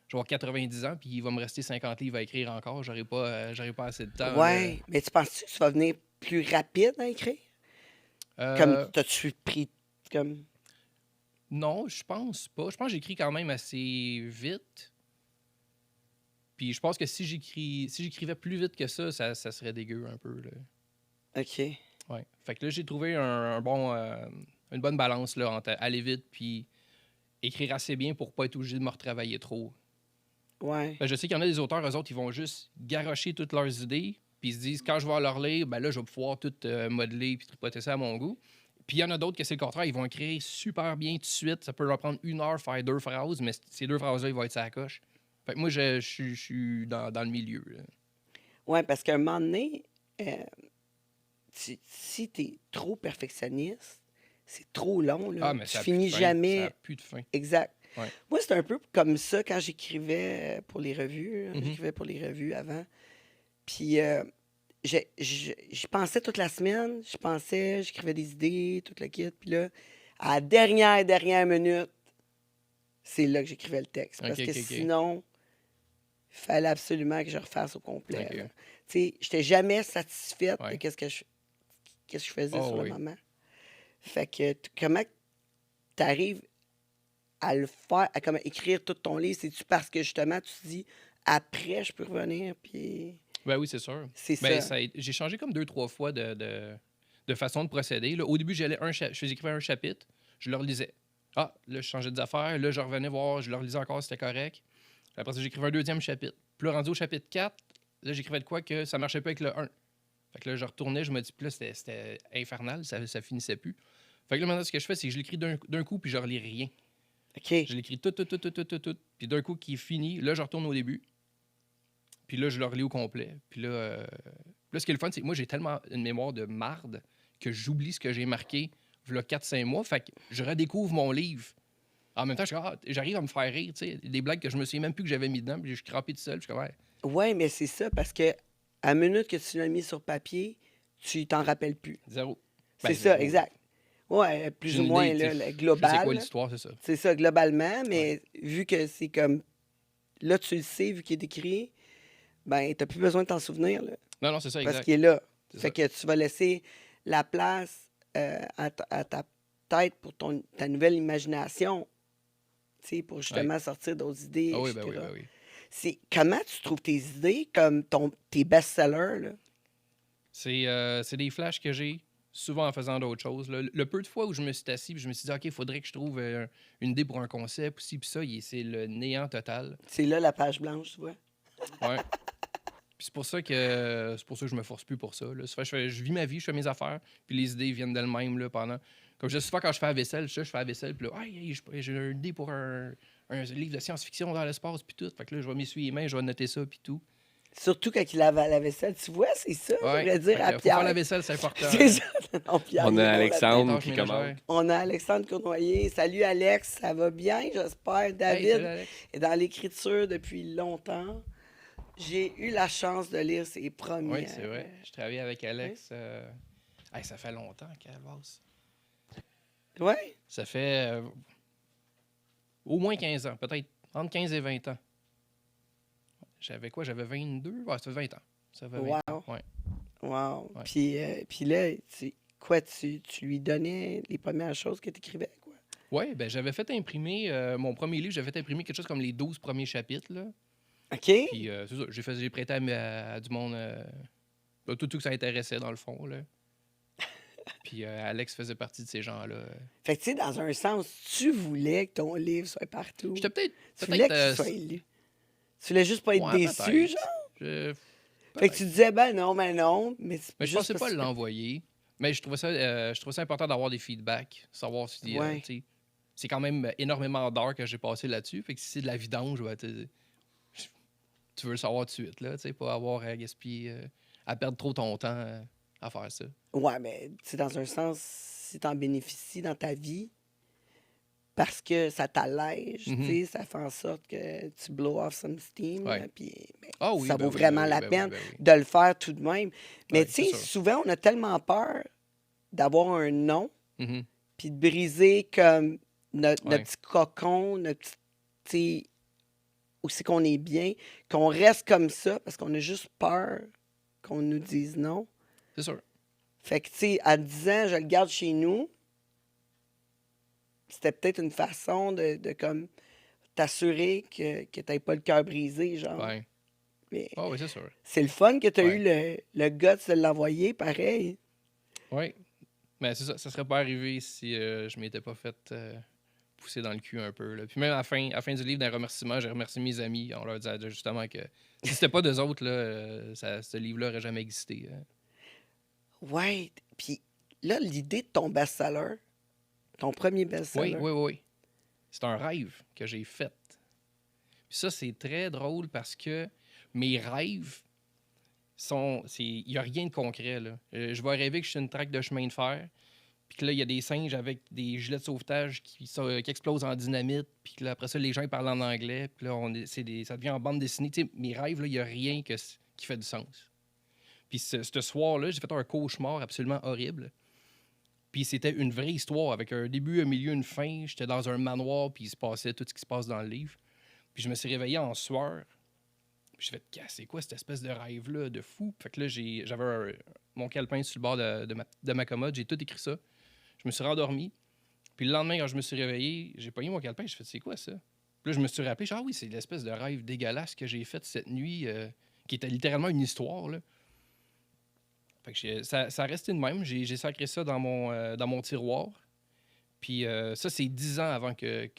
Je vais avoir 90 ans, puis il va me rester 50 livres à écrire encore. J'aurai pas assez de temps. Ouais, mais tu penses-tu que tu vas venir plus rapide à écrire? là. Comme, t'as-tu pris, comme... Non, je pense pas. Je pense que j'écris quand même assez vite. Puis je pense que si j'écrivais plus vite que ça serait dégueu un peu. Là. OK. Ouais. Fait que là, j'ai trouvé une bonne balance là, entre aller vite puis écrire assez bien pour pas être obligé de me retravailler trop. Ouais. Ben, je sais qu'il y en a des auteurs, eux autres, ils vont juste garrocher toutes leurs idées, puis ils se disent, quand je vais leur lire, ben là, je vais pouvoir tout modeler puis tripoter ça à mon goût. Puis il y en a d'autres que c'est le contraire, ils vont écrire super bien tout de suite. Ça peut leur prendre 1 heure faire 2 phrases, mais ces 2 phrases-là, ils vont être sur la coche. Fait que moi, je suis dans le milieu. Là. Ouais, parce qu'à un moment donné, si t'es trop perfectionniste, c'est trop long, là. Mais Tu ça a finis plus de fin. jamais. Ça a plus de fin. Exact. Ouais. Moi, c'est un peu comme ça quand j'écrivais pour les revues. Mhm. J'écrivais pour les revues avant. Puis, j'y pensais toute la semaine. J'écrivais des idées, toute la kit. Puis là, à la dernière minute, c'est là que j'écrivais le texte. Parce Ok, que ok, ok. sinon, fallait absolument que je refasse au complet. OK. là. Tu sais, j'étais jamais satisfaite de Ouais. qu'est-ce que je faisais Oh, sur le oui. moment. Fait que comment tu arrives à le faire, à comme écrire tout ton livre? C'est-tu parce que justement tu te dis après je peux revenir puis Ben oui, c'est sûr. c'est Ben, ça. j'ai changé comme 2-3 fois de façon de procéder. Là. Au début, j'écrivais un chapitre, je le relisais. Ah, là, je changeais des affaires. Là, je revenais voir, je le relisais encore, c'était correct. Puis après ça, j'écrivais un deuxième chapitre. Puis là, rendu au chapitre 4, là, j'écrivais de quoi que ça marchait pas avec le 1. Fait que là, je retournais, je me dis, puis là, c'était infernal, ça finissait plus. Fait que là, maintenant, ce que je fais, c'est que je l'écris d'un coup, puis je relis rien. OK. Je l'écris tout. Puis d'un coup, qui est fini, là, je retourne au début. Puis là, je le relis au complet. Puis là, ce qui est le fun, c'est que moi, j'ai tellement une mémoire de marde que j'oublie ce que j'ai marqué il y a 4-5 mois. Fait que je redécouvre mon livre. En même temps, j'arrive à me faire rire, tu sais. Des blagues que je me souviens même plus que j'avais mis dedans. Puis je suis crampé tout seul. Puis je suis comme, ouais. Ouais, mais c'est ça parce que à la minute que tu l'as mis sur papier, tu t'en rappelles plus. Zéro. C'est Ben, ça, zéro. exact. Ouais, plus J'ai ou une moins idée, là, tu sais. le Je sais global. quoi là. l'histoire, c'est ça. C'est ça, globalement, mais vu que c'est comme là, tu le sais, vu qu'il est écrit, ben, t'as plus besoin de t'en souvenir, là, Non, c'est ça, parce exact. qu'il est là. C'est Fait ça. que tu vas laisser la place à ta tête pour ta nouvelle imagination, tu sais, pour justement sortir d'autres idées, Ah oui, etc. ben oui, ben oui. C'est comment tu trouves tes idées comme tes best-sellers, là? C'est des flashs que j'ai souvent en faisant d'autres choses. Là. Le peu de fois où je me suis assis et je me suis dit, OK, il faudrait que je trouve une idée pour un concept, aussi, puis ça, c'est le néant total. C'est là la page blanche, tu vois. Ouais. Puis c'est pour ça que je me force plus pour ça. Là. Ça fait que je vis ma vie, je fais mes affaires, puis les idées viennent d'elles-mêmes là, pendant. Comme je dis souvent quand je fais la vaisselle, je fais la vaisselle, puis là, hey, j'ai une idée pour un livre de science-fiction dans l'espace, puis tout. Fait que là, je vais m'essuyer les mains, je vais noter ça, puis tout. Surtout quand il lave la vaisselle. Tu vois, c'est ça, je Ouais. voudrais dire Fait à que faut faire la Pierre. vaisselle, c'est important. C'est ça. Non, Pierre, On il est a bon Alexandre là-dedans. Tâches qui ménagères. commande. On a Alexandre Cournoyer. Salut Alex, ça va bien, j'espère. Hey, David salut, Alex. est dans l'écriture depuis longtemps. J'ai eu la chance de lire ses premiers. Oui, c'est vrai. Je travaillais avec Alex. Hey, ça fait longtemps qu'elle bosse. Ouais. Ça fait au moins 15 ans, peut-être entre 15 et 20 ans. J'avais quoi? J'avais 22? Ouais, ça fait 20 ans. Ça fait 20 Wow. ans. Ouais. Wow. Ouais. Puis là, tu lui donnais les premières choses que tu écrivais, quoi. Oui, ben j'avais fait imprimer mon premier livre, j'avais fait imprimer quelque chose comme les 12 premiers chapitres. Là. OK? Puis c'est ça, j'ai prêté à du monde tout que ça intéressait dans le fond. Là. Puis Alex faisait partie de ces gens-là. Fait que, tu sais, dans un sens, tu voulais que ton livre soit partout. J'étais peut-être. Tu voulais qu'il soit lu. Tu voulais juste pas être ouais, déçu, peut-être. genre? Fait que Peut-être. tu disais, ben non. Mais Je ne sais pas l'envoyer. Mais je trouvais ça important d'avoir des feedbacks. Savoir si. Ouais. Tu sais, c'est quand même énormément d'heures que j'ai passé là-dessus. Fait que si c'est de la vidange, ouais, tu veux le savoir tout de suite, là. Tu sais, pas avoir à gaspiller, à perdre trop ton temps à faire ça. Ouais, mais tu sais, dans un sens, si t'en bénéficies dans ta vie, parce que ça t'allège, tu sais, ça fait en sorte que tu blow off some steam, Ouais. là, puis ben, Ah oui, ça ben vaut oui, vraiment ben oui, la ben oui, peine ben oui. de le faire tout de même. Mais Ouais, tu c'est sais, sûr. souvent, on a tellement peur d'avoir un non, Mhm. puis de briser comme notre Ouais. petit cocon, notre petit, tu sais, où c'est qu'on est bien, qu'on reste comme ça, parce qu'on a juste peur qu'on nous dise non. C'est sûr. Fait que, tu sais, à 10 ans, je le garde chez nous. C'était peut-être une façon de comme, t'assurer que tu n'aies pas le cœur brisé, genre. Ouais. Mais Ah oui, c'est sûr. c'est le fun que tu as Ouais. eu le guts de l'envoyer, pareil. Oui. Mais c'est ça. Ça serait pas arrivé si je m'étais pas fait pousser dans le cul un peu. Là. Puis même à la fin du livre, d'un remerciement, j'ai remercié mes amis. On leur disait justement que si c'était pas d'eux autres, là, ce livre-là n'aurait jamais existé. Ouais. Puis là, l'idée de ton best-seller, ton premier best-seller. Oui. C'est un rêve que j'ai fait. Puis ça, c'est très drôle parce que mes rêves il n'y a rien de concret. Là. Je vais rêver que je suis une traque de chemin de fer, puis que là, il y a des singes avec des gilets de sauvetage qui explosent en dynamite, puis que là, après ça, les gens ils parlent en anglais, puis là, ça devient en bande dessinée. Tu sais, mes rêves, il n'y a rien qui fait du sens. Puis ce soir-là, j'ai fait un cauchemar absolument horrible. Puis c'était une vraie histoire avec un début, un milieu, une fin. J'étais dans un manoir, puis il se passait tout ce qui se passe dans le livre. Puis je me suis réveillé en sueur. Puis je fais, c'est quoi cette espèce de rêve-là de fou? Fait que là, j'avais mon calepin sur le bord de ma commode, j'ai tout écrit ça. Je me suis rendormi. Puis le lendemain, quand je me suis réveillé, j'ai pogné mon calepin, j'ai fait, c'est quoi ça? Puis là, je me suis rappelé, oui, c'est l'espèce de rêve dégueulasse que j'ai fait cette nuit, qui était littéralement une histoire, là. Fait que ça a resté de même. J'ai sacré ça dans mon tiroir. Puis ça, c'est 10 ans avant que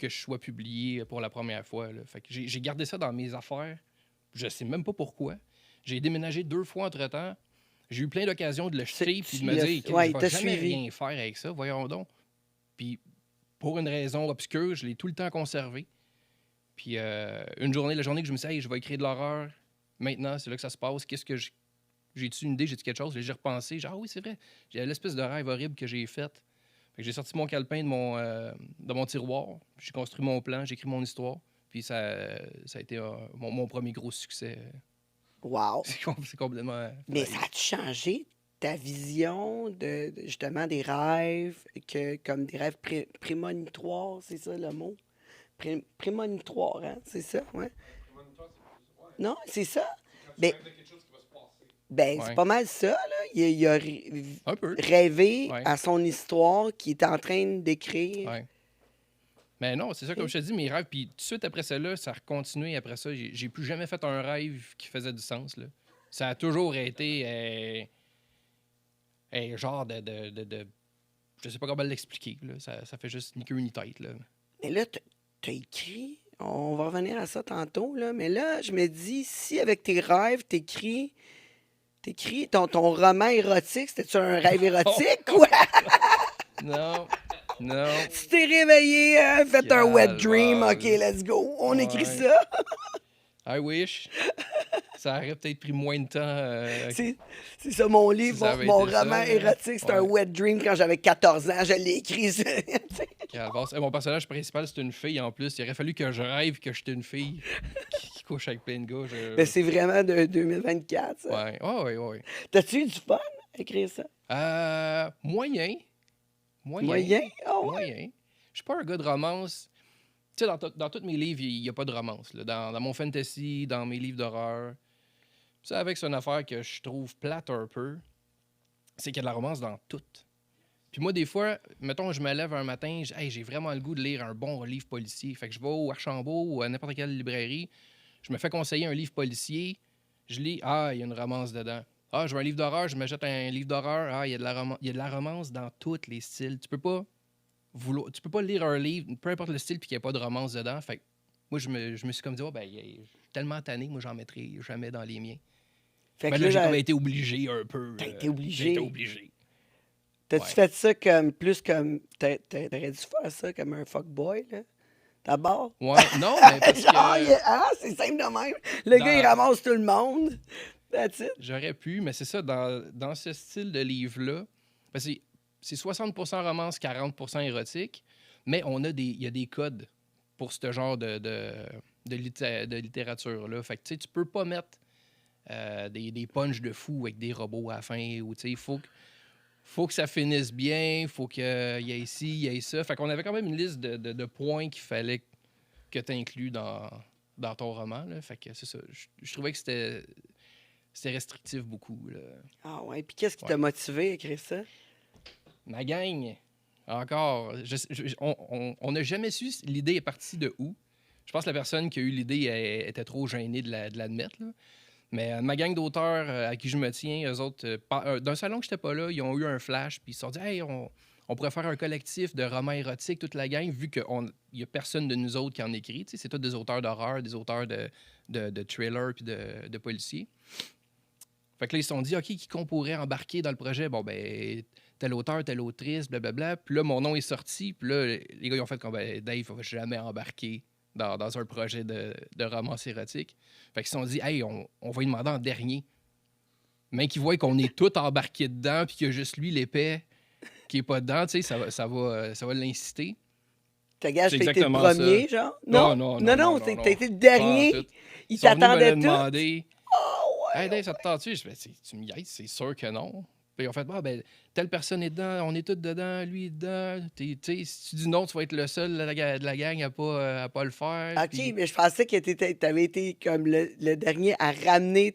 je sois publié pour la première fois, là. Fait que j'ai gardé ça dans mes affaires. Je sais même pas pourquoi. J'ai déménagé 2 fois entre-temps. J'ai eu plein d'occasions de le jeter puis de me dire que je vais jamais rien faire avec ça, voyons donc. Puis pour une raison obscure, je l'ai tout le temps conservé. Puis la journée que je me suis dit, hey, je vais écrire de l'horreur, maintenant, c'est là que ça se passe. Qu'est-ce que j'ai-tu une idée, j'ai-tu quelque chose? J'ai repensé, oui, c'est vrai. J'ai l'espèce de rêve horrible que j'ai fait. Fait que j'ai sorti mon calepin de mon tiroir, j'ai construit mon plan, j'ai écrit mon histoire. Puis ça a été mon premier gros succès. Wow! C'est complètement... Mais ça a-tu changé ta vision justement des rêves, comme des rêves prémonitoires, c'est ça le mot? Prémonitoire, hein? C'est ça, ouais? Non, c'est ça? Ben, c'est pas mal ça, là. Il a un peu rêvé à son histoire qu'il était en train d'écrire. Ouais. Mais non, c'est ça, comme je te dis, mes rêves. Puis tout de suite après ça, ça a continué. Après ça, j'ai plus jamais fait un rêve qui faisait du sens, là. Ça a toujours été genre de... Je sais pas comment l'expliquer, là. Ça fait juste ni queue ni tête, là. Mais là, t'as écrit... On va revenir à ça tantôt, là. Mais là, je me dis, si avec tes rêves, t'écris ton roman érotique, c'était-tu un rêve érotique, quoi? Non. Tu t'es réveillé, fait un wet dream, OK, let's go. On écrit ça. I wish. Ça aurait peut-être pris moins de temps. C'est ça, mon livre, si mon roman érotique, c'est un wet dream quand j'avais 14 ans. Je l'ai écrit. Mon personnage principal, c'est une fille en plus. Il aurait fallu que je rêve que j'étais une fille qui couche avec plein de gars. Mais c'est vraiment de 2024, ça. Ouais. Ouais. T'as-tu eu du fun à écrire ça? Moyen? Oh, moyen. Je suis pas un gars de romance. Tu sais, dans tous mes livres, il n'y a pas de romance, là. Dans mon fantasy, dans mes livres d'horreur. Ça, avec, c'est une affaire que je trouve plate un peu. C'est qu'il y a de la romance dans tout. Puis moi, des fois, mettons, je me lève un matin, j'ai vraiment le goût de lire un bon livre policier. Fait que je vais au Archambault ou à n'importe quelle librairie. Je me fais conseiller un livre policier. Je lis, il y a une romance dedans. Je veux un livre d'horreur, je m'achète un livre d'horreur. Il y a de la romance dans tous les styles. Tu peux pas lire un livre, peu importe le style, puis qu'il n'y a pas de romance dedans. Fait que moi, je me suis comme dit, je suis tellement tanné, moi, j'en mettrai jamais dans les miens. Fait mais que là, j'ai comme été obligé un peu. T'as été obligé. J'ai été obligé. T'as-tu fait ça comme t'aurais dû faire ça comme un fuckboy, là? D'abord? Ouais, non, mais parce que... c'est simple de même. Le gars, il ramasse tout le monde. That's it. J'aurais pu, mais c'est ça, dans ce style de livre-là, parce que c'est 60% romance, 40% érotique, mais il y a des codes pour ce genre de littérature-là. Fait que tu sais, tu peux pas mettre des punchs de fou avec des robots à la fin, ou tu sais, il faut que ça finisse bien, faut qu'il y ait ci, il y ait ça. Fait qu'on avait quand même une liste de points qu'il fallait que tu inclues dans ton roman, là. Fait que c'est ça. Je trouvais que c'était restrictif beaucoup, là. Ah ouais, puis qu'est-ce qui t'a motivé à écrire ça? Ma gang, encore, on n'a jamais su l'idée est partie de où. Je pense que la personne qui a eu l'idée était trop gênée de l'admettre, là. Mais ma gang d'auteurs à qui je me tiens, eux autres, d'un salon que j'étais pas là, ils ont eu un flash, puis ils se sont dit « Hey, on pourrait faire un collectif de romans érotiques, toute la gang, vu qu'il n'y a personne de nous autres qui en écrit. » Tu sais, c'est tous des auteurs d'horreur, des auteurs de thrillers puis de policiers. Fait que là, ils se sont dit « OK, qui qu'on pourrait embarquer dans le projet? » Bon, ben, tel auteur, telle autrice, blablabla. Puis là, mon nom est sorti, puis là, les gars, ils ont fait comme « Dave, il va jamais embarquer dans un projet de romance érotique. » Fait qu'ils se sont dit, hey, on va lui demander en dernier. Mais qu'ils voient qu'on est tous embarqués dedans, puis qu'il y a juste lui, l'épais, qui n'est pas dedans, tu sais, ça va l'inciter. T'as gagé, t'as été le premier, ça? Genre? Non, t'as été le dernier. Ils t'attendaient tous. Demandé, hey, Dave, ça te tente-tu? Je dis, tu me guides, c'est sûr que non. Puis ils ont fait, ah, ben, telle personne est dedans, on est tous dedans, lui est dedans. Tu sais, si tu dis non, tu vas être le seul de la gang à pas le faire. OK, Puis, mais je pensais que tu avais été comme le dernier à ramener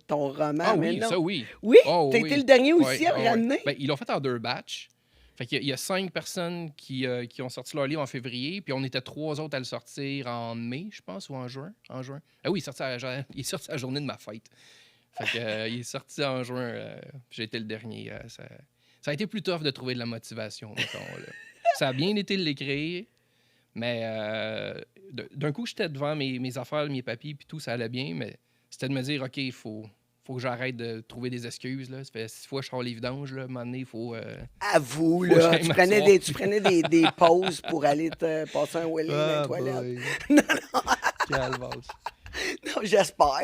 ton roman, ah mais oui, non. ça oui. Oui? Oh T'as été oui. le dernier Ouais, aussi à le ouais. ramener? Ben, ils l'ont fait en 2 batchs. Fait qu'il y a 5 personnes qui ont sorti leur livre en février, puis on était 3 autres à le sortir en mai, je pense, ou en juin. En juin. Ah oui, il est sorti à la journée de ma fête. Fait que, il est sorti en juin, j'ai été le dernier. Ça a été plus tough de trouver de la motivation, mettons. Là. Ça a bien été de l'écrire, mais d'un coup, j'étais devant mes affaires, mes papiers, puis tout, ça allait bien, mais c'était de me dire, OK, faut que j'arrête de trouver des excuses. Là. Ça fait 6 fois que je sors les vidanges. Là. À un moment donné, il faut... Avoue, Faut que là, j'aille tu prenais des pauses pour aller te passer un wheelie dans les toilettes. Calvaire. Non, j'espère.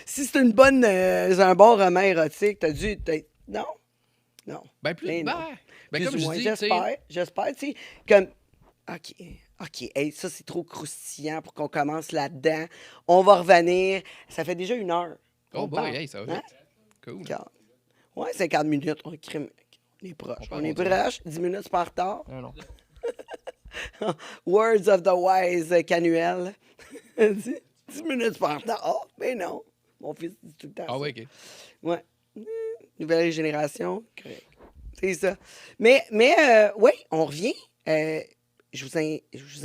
Si c'est un bon roman érotique, t'as dû... Non? Non. Ben, plus... Ben, non. Ben, Plus comme ou je moins, dis, tu sais... j'espère, tu sais, comme... OK, hey, ça, c'est trop croustillant pour qu'on commence là-dedans. On va revenir. Ça fait déjà 1 heure. Oh qu'on boy, parle. hey, ça va Hein? vite. Cool. Ouais, 50 minutes. On est proche. On parle On est longtemps. proche. 10 minutes, c'est pas en retard. Ah, non. Words of the Wise, Canuel. 10 minutes, c'est pas en retard. Oh, mais non. Mon fils dit tout le temps Ah ça. ouais, OK. Ouais. Nouvelle génération, correct. C'est ça. Mais oui, on revient. Je vous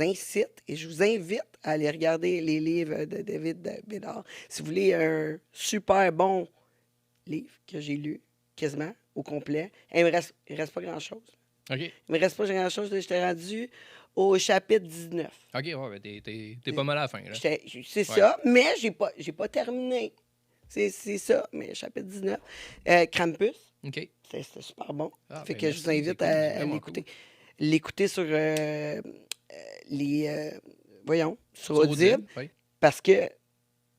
incite et je vous invite à aller regarder les livres de David Bédard. Si vous voulez un super bon livre que j'ai lu quasiment au complet, il me reste pas grand-chose. OK. Il me reste pas grand-chose. Là, j'étais rendu au chapitre 19. OK, ouais, ben, t'es pas mal à la fin, là. C'est ça, mais j'ai pas terminé. C'est ça, mais chapitre 19. Krampus, OK. c'était super bon. Ah, Fait ben, que je vous merci, invite c'est cool, c'est à vraiment l'écouter. cool. L'écouter sur voyons, sur Sur Audible, oui. parce que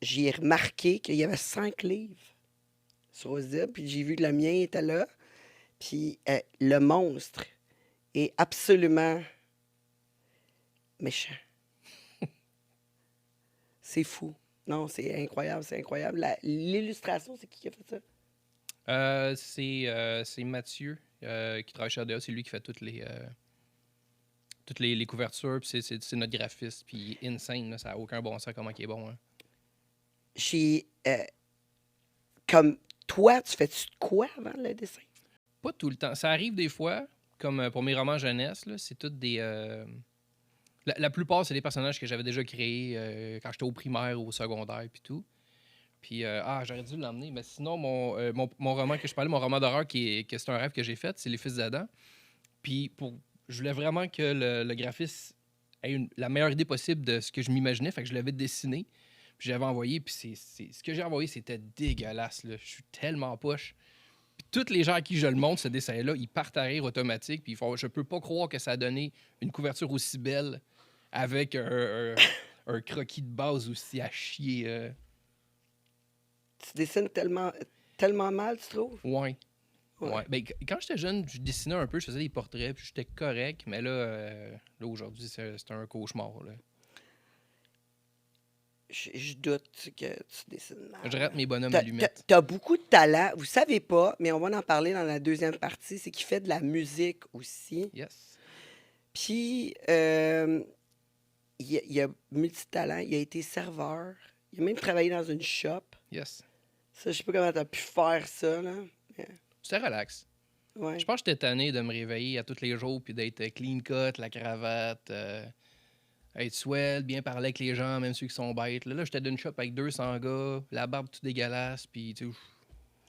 j'ai remarqué qu'il y avait 5 livres sur Audible, puis j'ai vu que le mien était là. Puis le monstre est absolument méchant. C'est fou. Non, c'est incroyable, c'est incroyable. L'illustration, c'est qui a fait ça? C'est Mathieu qui travaille chez ADA. C'est lui qui fait toutes les couvertures. Puis c'est notre graphiste. Puis il est insane. Là, ça n'a aucun bon sens comment il est bon. Hein. Comme toi, tu fais-tu de quoi avant le dessin? Pas tout le temps. Ça arrive des fois, comme pour mes romans jeunesse, là, c'est toutes des... La plupart, c'est des personnages que j'avais déjà créés quand j'étais au primaire ou au secondaire puis tout. Puis, j'aurais dû l'emmener. Mais sinon, mon roman que je parlais, mon roman d'horreur, que c'est un rêve que j'ai fait, c'est Les Fils d'Adam. Puis, je voulais vraiment que le graphiste ait la meilleure idée possible de ce que je m'imaginais. Fait que je l'avais dessiné. Puis, j'avais envoyé. Puis, ce que j'ai envoyé, c'était dégueulasse. Là. Je suis tellement poche. Puis, tous les gens à qui je le montre, ce dessin-là, ils partent à rire automatique. Puis, ils font, je peux pas croire que ça a donné une couverture aussi belle avec un croquis de base aussi à chier. Tu dessines tellement mal, tu trouves? Ouais. Ben, quand j'étais jeune, je dessinais un peu, je faisais des portraits, puis j'étais correct, mais là aujourd'hui, c'est un cauchemar. Là. Je doute que tu dessines mal. Je rate mes bonhommes allumettes. T'as beaucoup de talent. Vous savez pas, mais on va en parler dans la deuxième partie, c'est qu'il fait de la musique aussi. Yes. Puis, il a multitalent. Il a été serveur. Il a même travaillé dans une shop. Yes. Ça, je sais pas comment t'as pu faire ça, là. C'était relax. Ouais. Je pense que j'étais tanné de me réveiller à tous les jours, puis d'être clean cut, la cravate, être swell, bien parler avec les gens, même ceux qui sont bêtes. Là j'étais d'une shop avec 200 gars, la barbe tout dégueulasse, puis tu sais,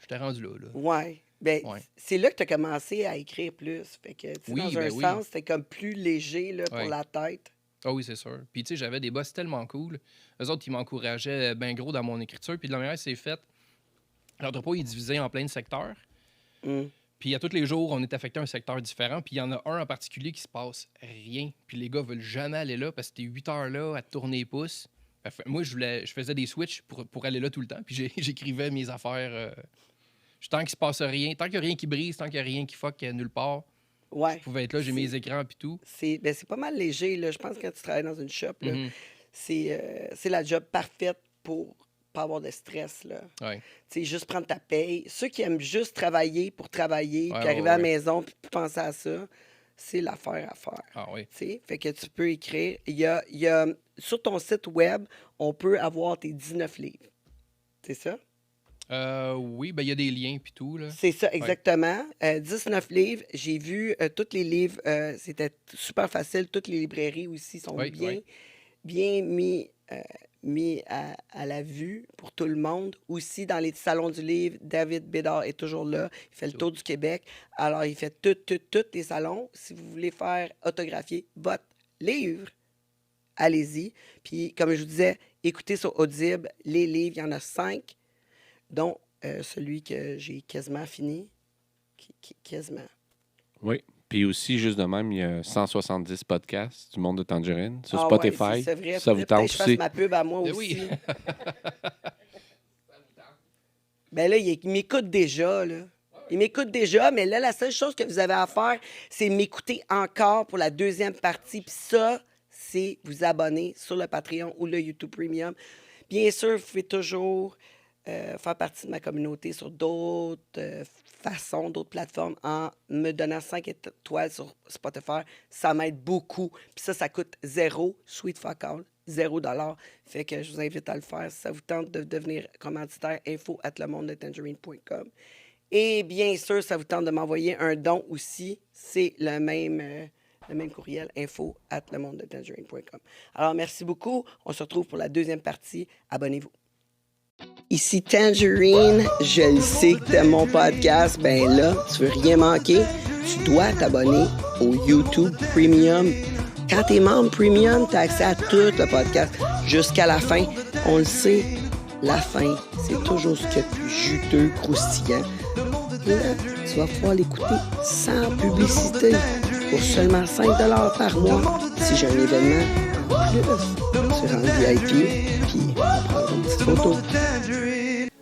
j'étais rendu là. Ouais. Ben, Ouais. c'est là que tu as commencé à écrire plus. Fait que, tu sais, Oui, dans un ben oui. sens, c'était comme plus léger là, pour Ouais. la tête. Ah oui, c'est sûr. Puis tu sais, j'avais des boss tellement cool. Eux autres, ils m'encourageaient bien gros dans mon écriture. Puis de la manière c'est fait, l'entrepôt est divisé en plein de secteurs. Mm. Puis à tous les jours, on est affecté à un secteur différent. Puis il y en a un en particulier qui se passe rien. Puis les gars veulent jamais aller là parce que t'es 8 heures là à te tourner les pouces. Moi, je faisais des switches pour aller là tout le temps. Puis j'écrivais mes affaires. Tant qu'il se passe rien, tant qu'il n'y a rien qui brise, tant qu'il n'y a rien qui fuck nulle part, Ouais. je pouvais être là, j'ai mes écrans puis tout. C'est pas mal léger. Là. Je pense que quand tu travailles dans une shop, là, Mhm. c'est la job parfaite pour pas avoir de stress, là. Ouais. Tu sais, juste prendre ta paye. Ceux qui aiment juste travailler pour travailler, Ouais, puis arriver ouais, à la ouais. maison, puis penser à ça, c'est l'affaire à faire. Ah oui. Tu sais, fait que tu peux écrire. Il y a, sur ton site web, on peut avoir tes 19 livres. C'est ça? Oui, ben il y a des liens puis tout, là. C'est ça, exactement. 19 livres. J'ai vu tous les livres. C'était super facile. Toutes les librairies aussi sont Oui, bien, oui. bien mis à la vue pour tout le monde. Aussi, dans les salons du livre, David Bédard est toujours là. Il fait le tour du Québec. Alors, il fait tous les salons. Si vous voulez faire autographier votre livre, allez-y. Puis, comme je vous disais, écoutez sur Audible les livres. Il y en a 5, dont celui que j'ai quasiment fini. Quasiment. Oui. Puis aussi, juste de même, il y a 170 podcasts du monde de Tangerine sur Ah Spotify. ouais, c'est vrai. Ça vous Faudrait tente peut-être que je fasse aussi. ma pub à moi Ben aussi. oui. Ben là, il m'écoute déjà, là. Il m'écoute déjà, mais là, la seule chose que vous avez à faire, c'est m'écouter encore pour la deuxième partie. Puis ça, c'est vous abonner sur le Patreon ou le YouTube Premium. Bien sûr, vous pouvez toujours faire partie de ma communauté sur d'autres façons, d'autres plateformes, en me donnant 5 étoiles sur Spotify. Ça m'aide beaucoup. Puis ça coûte 0, sweet fuck all, $0. Fait que je vous invite à le faire. Si ça vous tente de devenir commanditaire, info@lemondetangerine.com. Et bien sûr, ça vous tente de m'envoyer un don aussi, c'est le même courriel, info@lemondetangerine.com. Alors, merci beaucoup. On se retrouve pour la deuxième partie. Abonnez-vous. Ici Tangerine, je le sais que t'aimes mon podcast. Ben là, tu veux rien manquer, tu dois t'abonner au YouTube Premium. Quand t'es membre Premium, t'as accès à tout le podcast jusqu'à la fin. On le sait, la fin, c'est toujours ce qu'il y a de plus juteux, croustillant. Là, tu vas pouvoir l'écouter sans publicité pour seulement 5$ par mois. Si j'ai un événement en plus, tu rentres VIP, puis on prend une petite photo.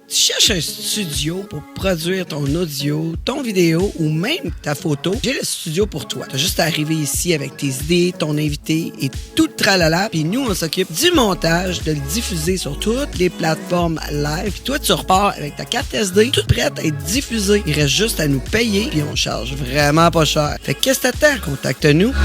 Tu cherches un studio pour produire ton audio, ton vidéo ou même ta photo? J'ai le studio pour toi. Tu as juste à arriver ici avec tes idées, ton invité et tout le tralala. Puis nous, on s'occupe du montage, de le diffuser sur toutes les plateformes live. Puis toi, tu repars avec ta carte SD, toute prête à être diffusée. Il reste juste à nous payer, puis on charge vraiment pas cher. Fait que qu'est-ce que t'attends? Contacte-nous.